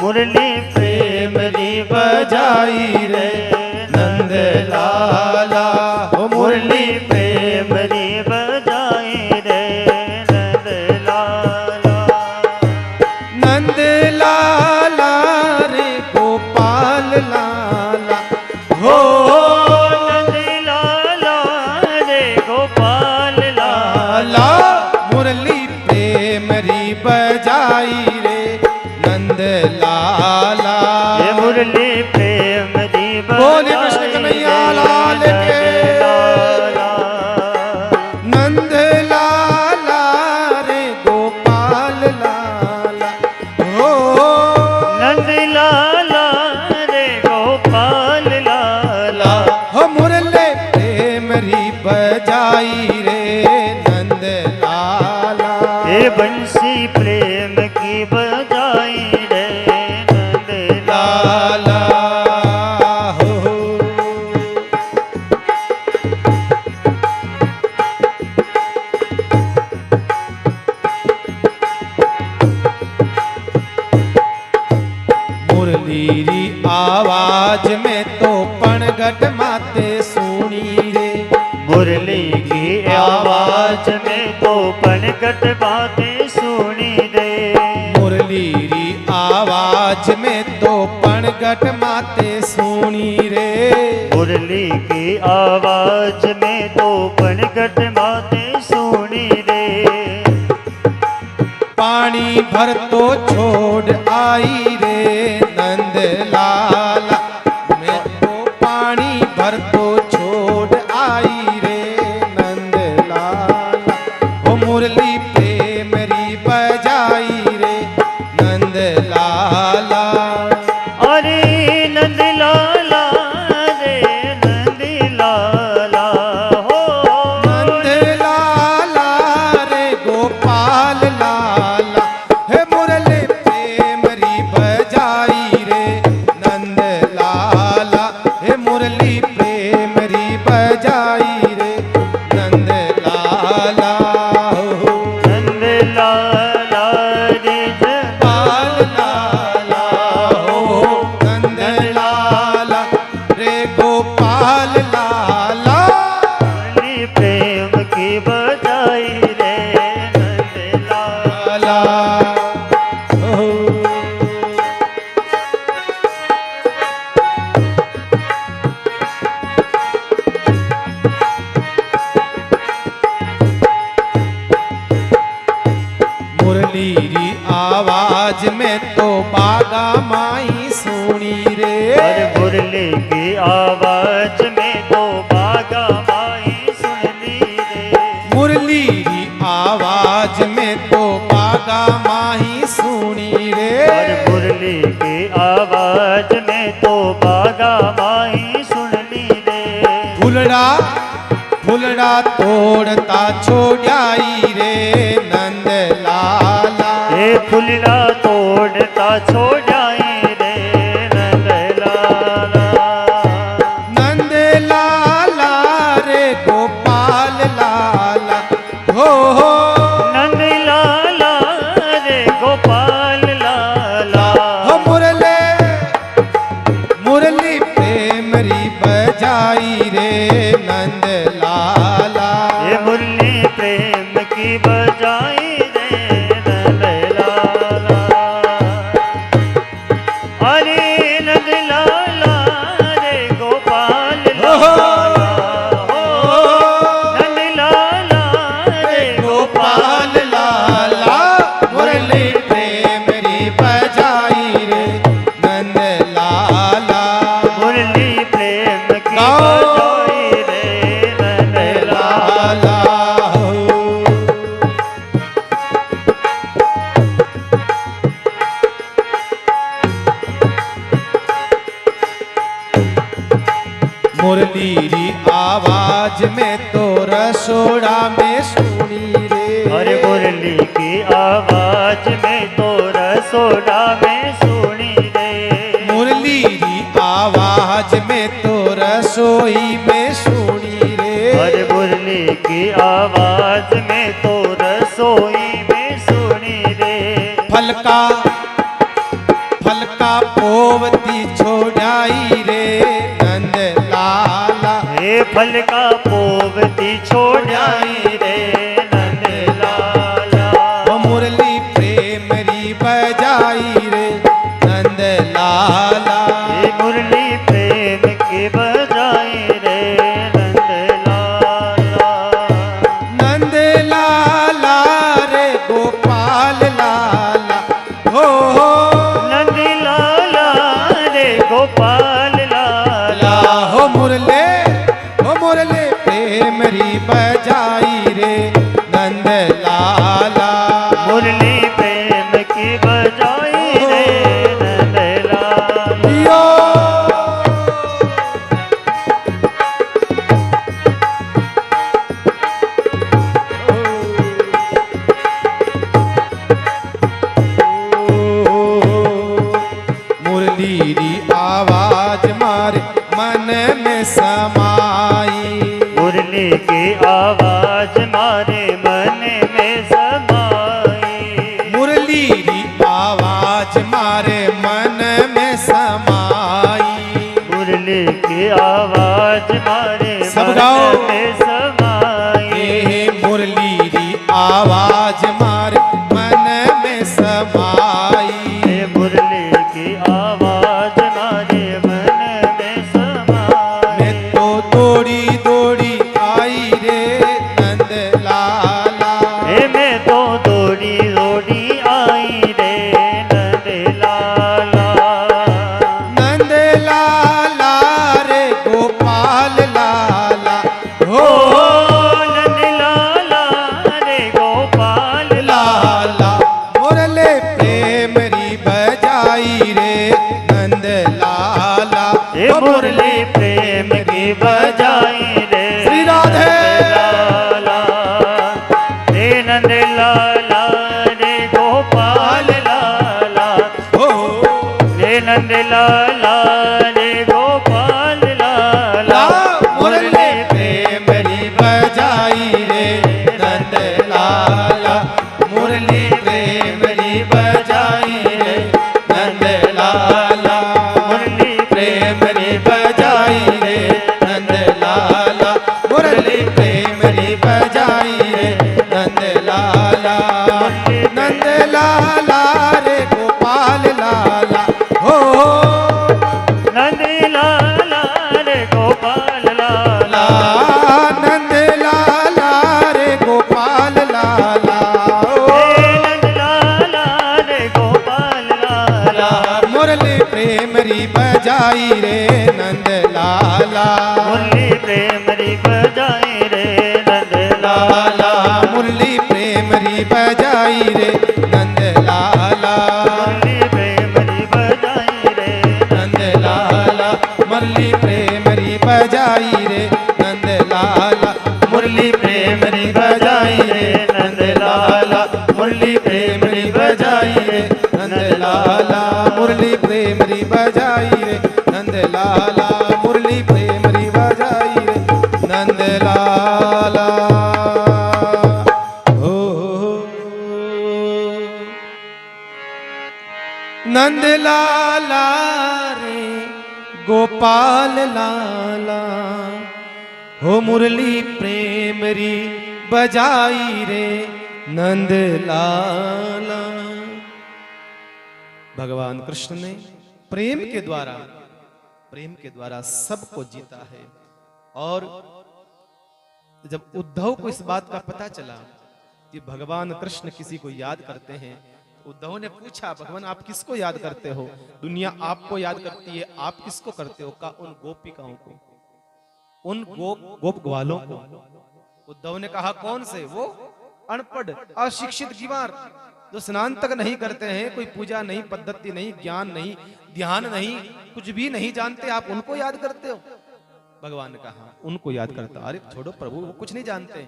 मुरली प्रेम री बजाई रे नंद लाला, हो मुरली प्रेम री बजाई रे नंद लाला। नंद लाला रे गोपाल लाला, हो नंद लाला बजाई रे नंद लाला। ये मुरली प्रेम दी बोलिए कृष्ण कन्हैया लाल के। नंद लाला रे गोपाल लाला हो। नंद लाला रे गोपाल लाला। हो मुरली प्रेम री बजाई रे नंद लाला। हे बंसी प्रेम की बजाई रे नंद लाला। हो मुरलीरी आवाज में तो पणगट माते सुनी रे। मुरली की आवाज में तो पनघट बातें सुनी दे। मुरलीरी आवाज में तो पणगट माते सुनी रे। मुरली की आवाज में तो पनघट बातें सुनी दे। पानी भर तो छोड़ आई रे नंद लाला। मैं तो पानी भर तो छोड़ आई रे नंद लाला। ओ मुरली प्रेम री बजाई रे नंद लाला। अरे नंद लाला रे नंद लाला हो। नंद लाला रे गोपाल लाला। हे मुरली प्रेम री बजाई रे नंद लाला। हे मुरली प्रेम री बजाई रे नंद लाला हो। नंद लाला रे गोपाल लाला हो। नंद लाला रे गोपाल लाला। मुरली प्रेम की बजाई रे नंद लाला। लाला हो। मुरलीरी आवाज में तो बागा माई सुनी रे। और मुरली की आवाज में तो बागा माई सुननी रे। मुरलीरी आवाज में तो बागा माही सुनी रे। और मुरली की आवाज में तो बागा माई सुननी रे। फुलड़ा फुलड़ा तोड़ता छोड़ाई रे नंद लाला। हे फुलड़ा तोड़ता छोड़ाई रे नंद लाला। नंद लाला रे गोपाल लाला हो। नंद लाला रे गोपाल लाला। हो मुरली प्रेम री बजाई रे नंद लाला। ये मुरली प्रेम की बजाई रे नंद लाला। अरे नंद लाला रे गोपाल लाला हो। नंद लाला रे गोपाल लाला। मुरली प्रेम री बजाई रे नंद लाला। मुरली प्रेम की गाओ। बजाई रे नंद लाला। लाला हो। मुरलीरी आवाज में तो रसोड़ा में सुनी रे। अरे मुरली की आवाज में तो रसोड़ा में सुनी रे। मुरलीरी आवाज में तो रसोई में सुनी रे। अरे मुरली की आवाज में तो रसोई में सुनी रे। फलका फलका पोवती छोड़ाई रे नंद लाला। हे फल का पोवती छोड़ाई रे नंद लाला। वो मुरली प्रेम री बजाई रे नंद लाला। हे मुरली प्रेम की बजाई रे नंद लाला। नंद लाला रे गोपाल लाला मेरी बजाई रे नंद लाला। मुरली प्रेम की बजाई रे नंदलाल। यो मुरली री आवाज मारे मन में समाई। मुरली की आवाज मारे मन में समाई। मुरली री आवाज मारे मन में समाई। मुरली की आवाज मारे सब मन गाओ। में समाई। मुरली री आवाज मारे मन में समाई। मुरली की आवाज मारे मन में समाई। मैं तो दौड़ी दौड़ी आई रे नंद लाला। मैं तो दौड़ी दौड़ी आई रे नंदलाला। नंद लाला रे गोपाल लाला हो नंदलाला रे गोपाल लाला। मुरले प्रेम री बजाई रे नंद लाला। हे मुरली प्रेम की बजाई रे श्री राधे। लाला। रे नंदलाला रे गोपाल लाला। हो रे नंदलाला रे गोपाल लाला। मुरले प्रेम री बजाई रे नंद लाला। मुरली प्रेम री बजाई रे नंद लाला। मुरली प्रेम री बजाई रे नंद लाला। मुरली प्रेम री बजाई रे नंद लाला। नंद लाला रे गोपाल लाला हो नंदलाला रे गोपाल लाला। नंद लाला रे गोपाल लाला हे नंदलाला रे गोपाल लाला। मुरली प्रेम री बजाई रे नंद लाला। मुरली प्रेम री बजाई रे लाला नंदलाला। मुरली प्रेम री बजाई रे नंद लाला। मुरली प्रेम री बजाई रे नंद लाला मुरली प्रेम री बजाई रे नंद लाला। मुरली प्रेम री बजाई रे नंद लाला। मुरली प्रेम री बजाई रे नंद लाला। मुरली प्रेम री बजाई रे नंद लाला। मुरली प्रेम री बजाई रे नंद लाला हो नंद लाला रे गोपाल लाला हो। मुरली प्रेम री बजाई रे नंद लाला। भगवान कृष्ण ने प्रेम के द्वारा सबको जीता है। और जब उद्धव को इस बात का पता चला कि भगवान कृष्ण किसी को याद करते हैं, उद्धव ने पूछा, भगवान आप किसको याद करते हो? दुनिया आपको याद करती है, आप किसको करते हो? कहा उन गोपिकाओं को, उन गोप ग्वालों को। उद्धव ने कहा कौन से? वो अनपढ़ अशिक्षित गीवार जो स्नान तक नहीं करते हैं, कोई पूजा नहीं, पद्धति नहीं, ज्ञान नहीं, ध्यान नहीं, कुछ भी नहीं जानते, आप उनको याद करते हो? भगवान ने कहा उनको याद करता। अरे छोड़ो प्रभु, वो कुछ नहीं जानते।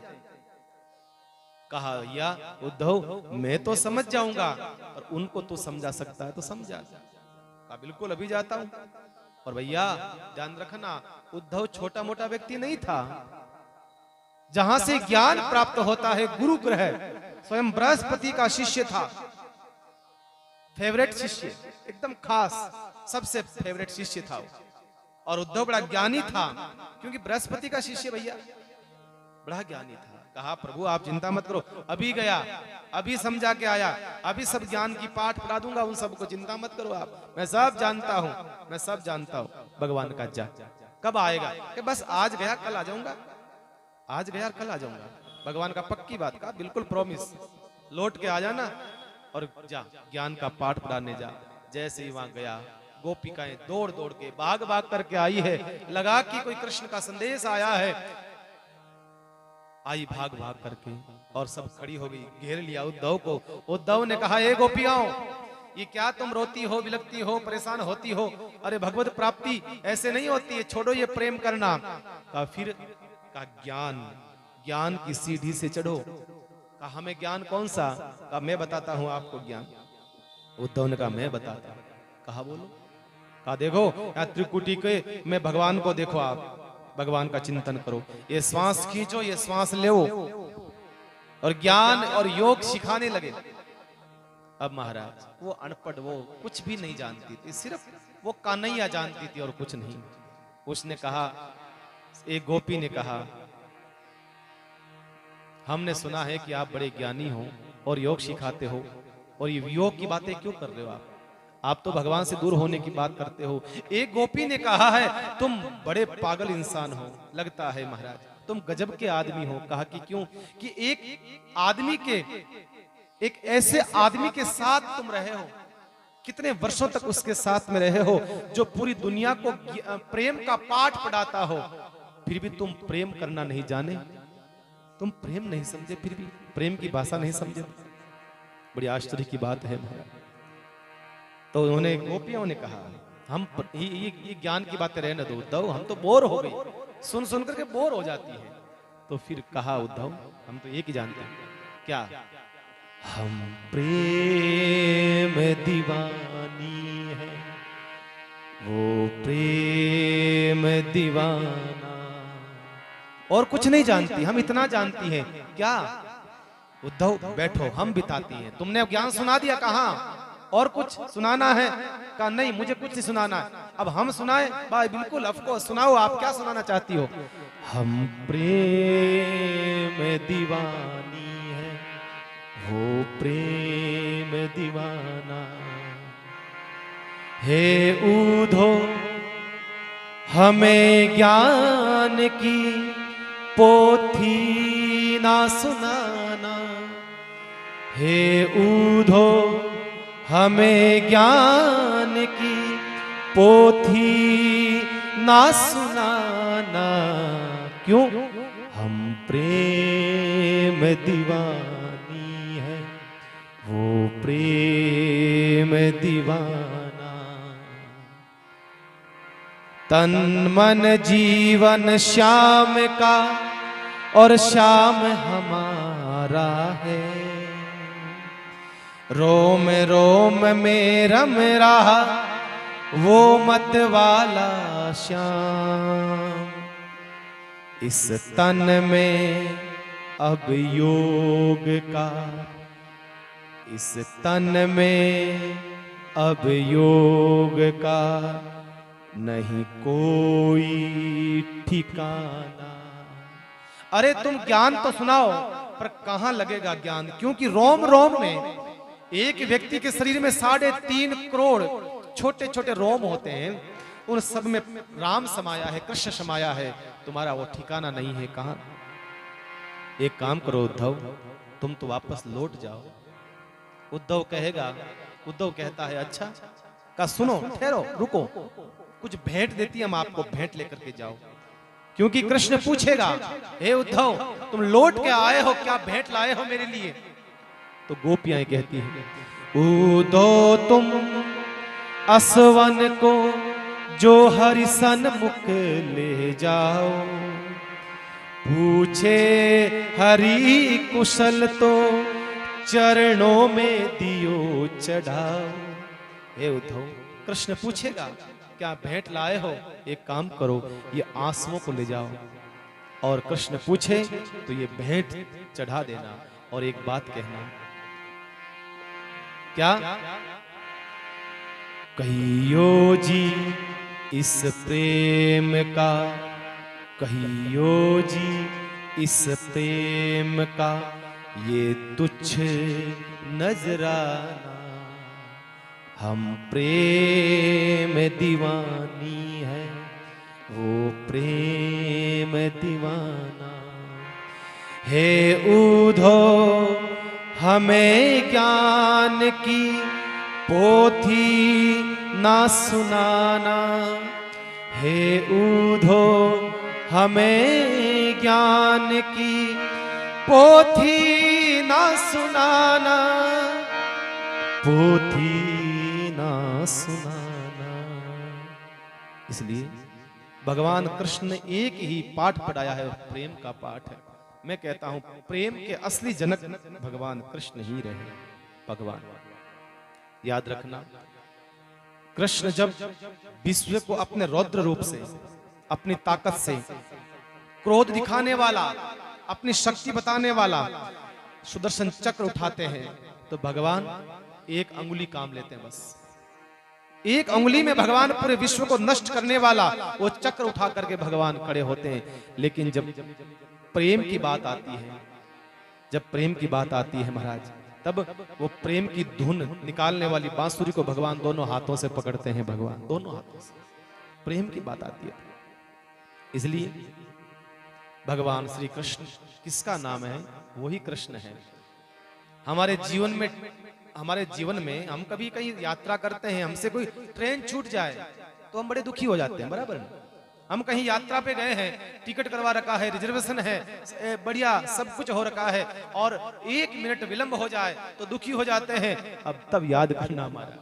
कहा या उद्धव मैं तो समझ जाऊंगा, और उनको तो समझा सकता है तो समझा। कहा बिल्कुल अभी जाता हूं। और भैया ध्यान रखना, उद्धव छोटा मोटा व्यक्ति नहीं था। जहां से ज्ञान प्राप्त होता है गुरु ग्रह, स्वयं बृहस्पति का शिष्य था, फेवरेट शिष्य, एकदम खास, सबसे फेवरेट शिष्य था। और उद्धव बड़ा ज्ञानी था, क्योंकि बृहस्पति का शिष्य भैया बड़ा ज्ञानी था। कहा प्रभु आप चिंता मत करो, अभी गया, अभी समझा के आया, अभी सब ज्ञान की पाठ पढ़ा दूंगा उन सबको, चिंता मत करो आप, मैं सब जानता हूं, मैं सब जानता हूं। भगवान का जा कब आएगा? कि बस आज गया कल आ जाऊंगा, आज गया कल आ जाऊंगा। भगवान का पक्की बात का बिल्कुल प्रॉमिस, लौट के आ जाना और जा ज्ञान का पाठ पढ़ाने जा। जैसे ही वहां गया, गोपिकाएं दौड़ दौड़ के भाग भाग करके आई है, लगा कि कोई कृष्ण का संदेश आया है। आई भाग भाग करके और सब खड़ी हो गई, घेर लिया उद्धव को। उद्धव ने कहा, ए गोपियाओ, ये क्या तुम रोती हो, बिलखती हो, परेशान होती हो? अरे भगवत प्राप्ति ऐसे नहीं होती है, छोड़ो ये प्रेम करना। का फिर का ज्ञान, ज्ञान की सीढ़ी से चढ़ो। कहा हमें ज्ञान कौन सा? कहा मैं बताता हूं आपको ज्ञान। उद्धव ने कहा मैं बताता। कहा बोलो। कहा देखो यहाँ त्रिकुटी के में भगवान को देखो, आप भगवान का चिंतन करो, ये श्वास खींचो, ये श्वास लो, और ज्ञान और योग सिखाने लगे। अब महाराज वो अनपढ़, वो कुछ भी नहीं जानती थी, सिर्फ वो कान्हैया जानती थी और कुछ नहीं। उसने कहा, एक गोपी ने कहा, हमने सुना है कि आप बड़े ज्ञानी हो और योग सिखाते हो, और ये योग की बातें क्यों कर रहे हो आप तो भगवान से दूर होने की बात करते हो। एक गोपी ने कहा है, तुम बड़े पागल इंसान हो लगता है महाराज, तुम गजब के आदमी हो। कहा कि क्यों? कि एक आदमी के, एक ऐसे आदमी के साथ तुम रहे हो, कितने वर्षों तक उसके साथ में रहे हो, जो पूरी दुनिया को प्रेम का पाठ पढ़ाता हो, फिर भी तुम प्रेम करना नहीं जाने, तुम प्रेम नहीं समझे, फिर भी प्रेम की भाषा नहीं समझे। बड़ी आश्चर्य की बात है। तो उन्होंने, गोपियों ने कहा, हम ये ज्ञान की बातें रहने दो उद्धव, हम तो बोर हो गए, सुन सुन करके बोर हो जाती है। तो फिर कहा उद्धव, हम तो एक ही जानते हैं, क्या? हम प्रेम दीवानी है, वो प्रेम दीवाना, और कुछ नहीं जानती, हम इतना जानती हैं। क्या? उद्धव बैठो, हम बिताती हैं। तुमने ज्ञान सुना दिया, कहा और कुछ सुनाना है? कहा नहीं, मुझे कुछ नहीं सुनाना है। अब हम सुनाए? भाई बिल्कुल, ऑफकोर्स, सुनाओ, आप क्या सुनाना चाहती हो? हम प्रेम दीवानी है, वो प्रेम दीवाना हे ऊधो, हमें ज्ञान की पोथी ना सुनाना, हे ऊधो, हमें ज्ञान की पोथी ना सुनाना। क्यों? हम प्रेम दीवानी है, वो प्रेम दीवाना, तन मन जीवन श्याम का और श्याम हमारा है, रोम रोम में रम रहा वो मत वाला श्याम, इस तन में अब योग का, इस तन में अब योग का नहीं कोई ठिकाना। अरे तुम ज्ञान तो सुनाओ, पर कहां लगेगा ज्ञान? क्योंकि रोम रोम में, एक व्यक्ति के शरीर में 3.5 करोड़ छोटे छोटे रोम होते हैं, उन सब में राम समाया है, कृष्ण समाया है, तुम्हारा वो ठिकाना नहीं है। कहां? एक काम करो उद्धव, तुम तो वापस लौट जाओ। उद्धव कहेगा, उद्धव कहता है, अच्छा। का सुनो, ठहरो, रुको, कुछ भेंट देती, हम आपको भेंट लेकर के जाओ। क्योंकि कृष्ण पूछेगा, हे उद्धव, तुम लौट के आए हो, क्या भेंट लाए हो मेरे लिए? तो गोपियां कहती हैं, उद्धव तुम असवन को जो हरिसन मुख ले जाओ, पूछे हरि कुशल तो चरणों में दियो चढ़ाओ। हे उद्धव, कृष्ण पूछेगा, क्या भेंट लाए हो? एक काम करो, ये आंसुओं को ले जाओ, और कृष्ण पूछे तो ये भेंट चढ़ा देना, और एक बात कहना। क्या? कहियो जी इस प्रेम का, कहियो जी इस प्रेम का ये तुच्छ नजराना, हम प्रेम दीवानी है, वो प्रेम दीवाना, हे ऊधो, हमें ज्ञान की पोथी ना सुनाना, हे ऊधो, हमें ज्ञान की पोथी ना सुनाना, पोथी ना सुनाना। इसलिए भगवान कृष्ण ने एक ही पाठ पढ़ाया है, प्रेम का पाठ है। मैं कहता हूं प्रेम के असली जनक भगवान कृष्ण ही रहे। भगवान याद रखना, कृष्ण जब विश्व को अपने रौद्र रूप से, अपनी ताकत से, क्रोध दिखाने वाला, अपनी शक्ति बताने वाला सुदर्शन चक्र उठाते हैं, तो भगवान एक अंगुली काम लेते हैं। बस एक अंगुली में भगवान पूरे विश्व को नष्ट करने वाला वो चक्र उठा करके भगवान खड़े होते हैं। लेकिन जब प्रेम की बात आती है, जब प्रेम की बात आती है महाराज, तब वो प्रेम की धुन निकालने वाली बांसुरी को भगवान दोनों हाथों से पकड़ते हैं। भगवान दोनों हाथों से प्रेम की बात आती है। इसलिए भगवान श्री कृष्ण किसका नाम है? वही कृष्ण है। हमारे जीवन में हम कभी कहीं यात्रा करते हैं, हमसे कोई ट्रेन छूट जाए तो हम बड़े दुखी हो जाते हैं, बराबर ना? हम कहीं यात्रा पे गए हैं, टिकट करवा रखा है, रिजर्वेशन है, बढ़िया सब कुछ हो रखा है, और 1 मिनट विलंब हो जाए तो दुखी हो जाते हैं। अब तब याद करना हमारा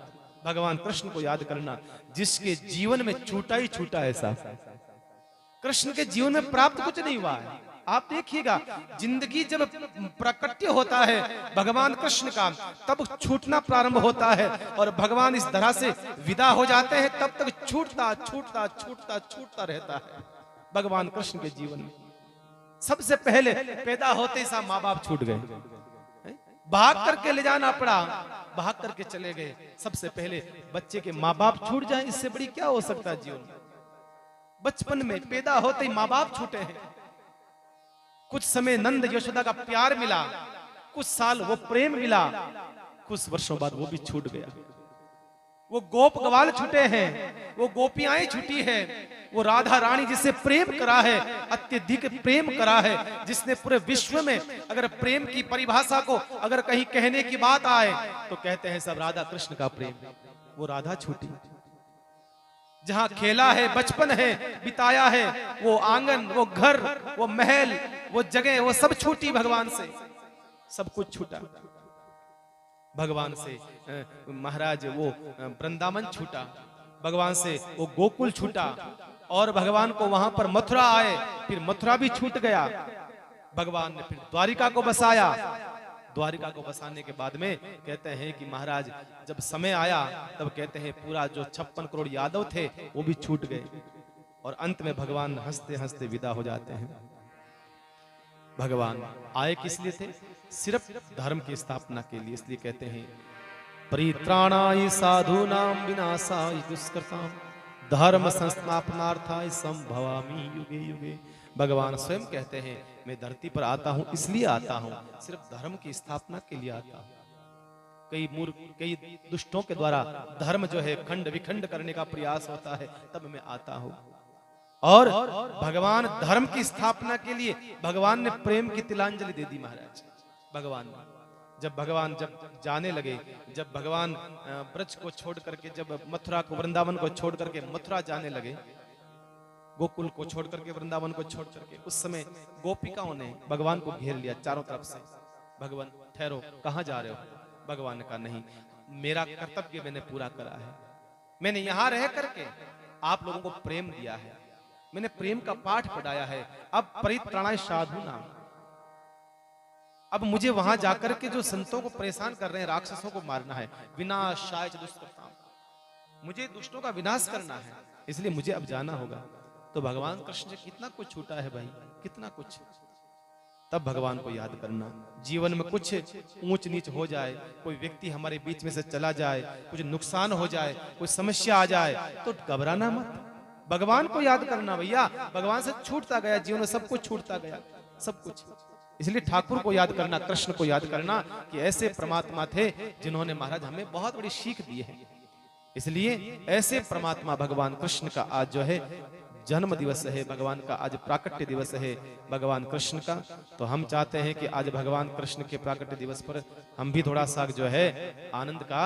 भगवान कृष्ण को याद करना, जिसके जीवन में छूटा ही छूटा है। साहब कृष्ण के जीवन में प्राप्त कुछ नहीं हुआ है। आप देखिएगा, जिंदगी जब प्राकट्य होता है भगवान कृष्ण का, तब छूटना प्रारंभ होता है, और भगवान इस तरह से विदा हो जाते हैं, तब तक छूटता छूटता छूटता छूटता रहता है। भगवान कृष्ण के जीवन में सबसे पहले पैदा होते ही साहब माँ बाप छूट गए, भाग करके ले जाना पड़ा, भाग करके चले गए। सबसे पहले बच्चे के माँ बाप छूट जाए, इससे बड़ी क्या हो सकता है जीवन में? बचपन में पैदा होते ही माँ बाप छूटे हैं। कुछ समय नंद यशोदा का प्यार मिला, कुछ साल वो प्रेम मिला, कुछ वर्षों बाद वो भी छूट गया। वो गोप गवाल छूटे हैं, वो गोपियां छूटी है, वो राधा रानी जिससे प्रेम करा है, अत्यधिक प्रेम करा है, जिसने पूरे विश्व में अगर प्रेम की परिभाषा को अगर कहीं कहने की बात आए तो कहते हैं सब राधा कृष्ण का प्रेम। वो राधा छूटी, जहां खेला है, बचपन है, बिताया है, वो आंगन, वो घर, वो महल, वो जगह, वो सब छूटी भगवान से, सब कुछ छूटा भगवान से। महाराज वो वृंदावन छूटा भगवान से, वो गोकुल छूटा, और भगवान को वहां पर मथुरा आए, फिर मथुरा भी छूट गया। भगवान ने फिर द्वारिका को बसाया। द्वारिका को बसाने के बाद में कहते हैं कि महाराज जब समय आया, तब कहते हैं पूरा जो 56 करोड़ यादव थे वो भी छूट गए, और अंत में भगवान हंसते हंसते विदा हो जाते हैं। भगवान आए किस लिए थे? सिर्फ धर्म की स्थापना के लिए। इसलिए कहते हैं परित्राणाय साधूनां विनाशाय दुष्कृतां धर्म संस्थापनार्थाय संभवामि युगे युगे। भगवान स्वयं कहते हैं मैं धरती पर आता हूं इसलिए आता हूं, सिर्फ धर्म की स्थापना के लिए आता हूं। कई दुष्टों के द्वारा धर्म जो है खंड विखंड करने का प्रयास होता है, तब मैं आता हूं। और भगवान धर्म की स्थापना के लिए भगवान ने प्रेम की तिलांजलि दे दी महाराज। भगवान जब जाने लगे, जब भगवान ब्रज को छोड़ करके, जब मथुरा को, वृंदावन को छोड़ करके मथुरा जाने लगे, गोकुल को छोड़ करके, वृंदावन को छोड़ करके, उस समय गोपिकाओं ने भगवान को घेर लिया चारों तरफ से। भगवान ठहरो, कहां जा रहे हो? भगवान ने कहा नहीं, मेरा कर्तव्य मैंने पूरा करा है, मैंने यहां रह करके आप लोगों को प्रेम दिया है, मैंने प्रेम का पाठ पढ़ाया है। अब परित्राणाय साधूनां, अब मुझे वहां जाकर के जो संतों को परेशान कर रहे हैं, राक्षसों को मारना है। विनाशाय दुष्कृतां, मुझे दुष्टों का विनाश करना है, इसलिए मुझे अब जाना होगा। तो भगवान कृष्ण से कितना कुछ छूटा है भाई, कितना कुछ। तब भगवान को याद करना। जीवन में कुछ ऊंच नीच हो जाए, कोई व्यक्ति हमारे बीच में से चला जाए, कुछ नुकसान हो जाए, कोई समस्या आ जाए, तो घबराना मत, भगवान को याद करना। भैया भगवान से छूटता गया, जीवन में सब कुछ छूटता गया, सब कुछ। इसलिए ठाकुर को याद करना, कृष्ण को याद करना कि ऐसे परमात्मा थे जिन्होंने महाराज हमें बहुत बड़ी सीख दी है। इसलिए ऐसे परमात्मा भगवान कृष्ण का आज जो है जन्म दिवस है, भगवान का आज प्राकट्य दिवस है भगवान कृष्ण का। तो हम चाहते हैं कि आज भगवान कृष्ण के प्राकट्य दिवस पर हम भी थोड़ा सा जो है आनंद का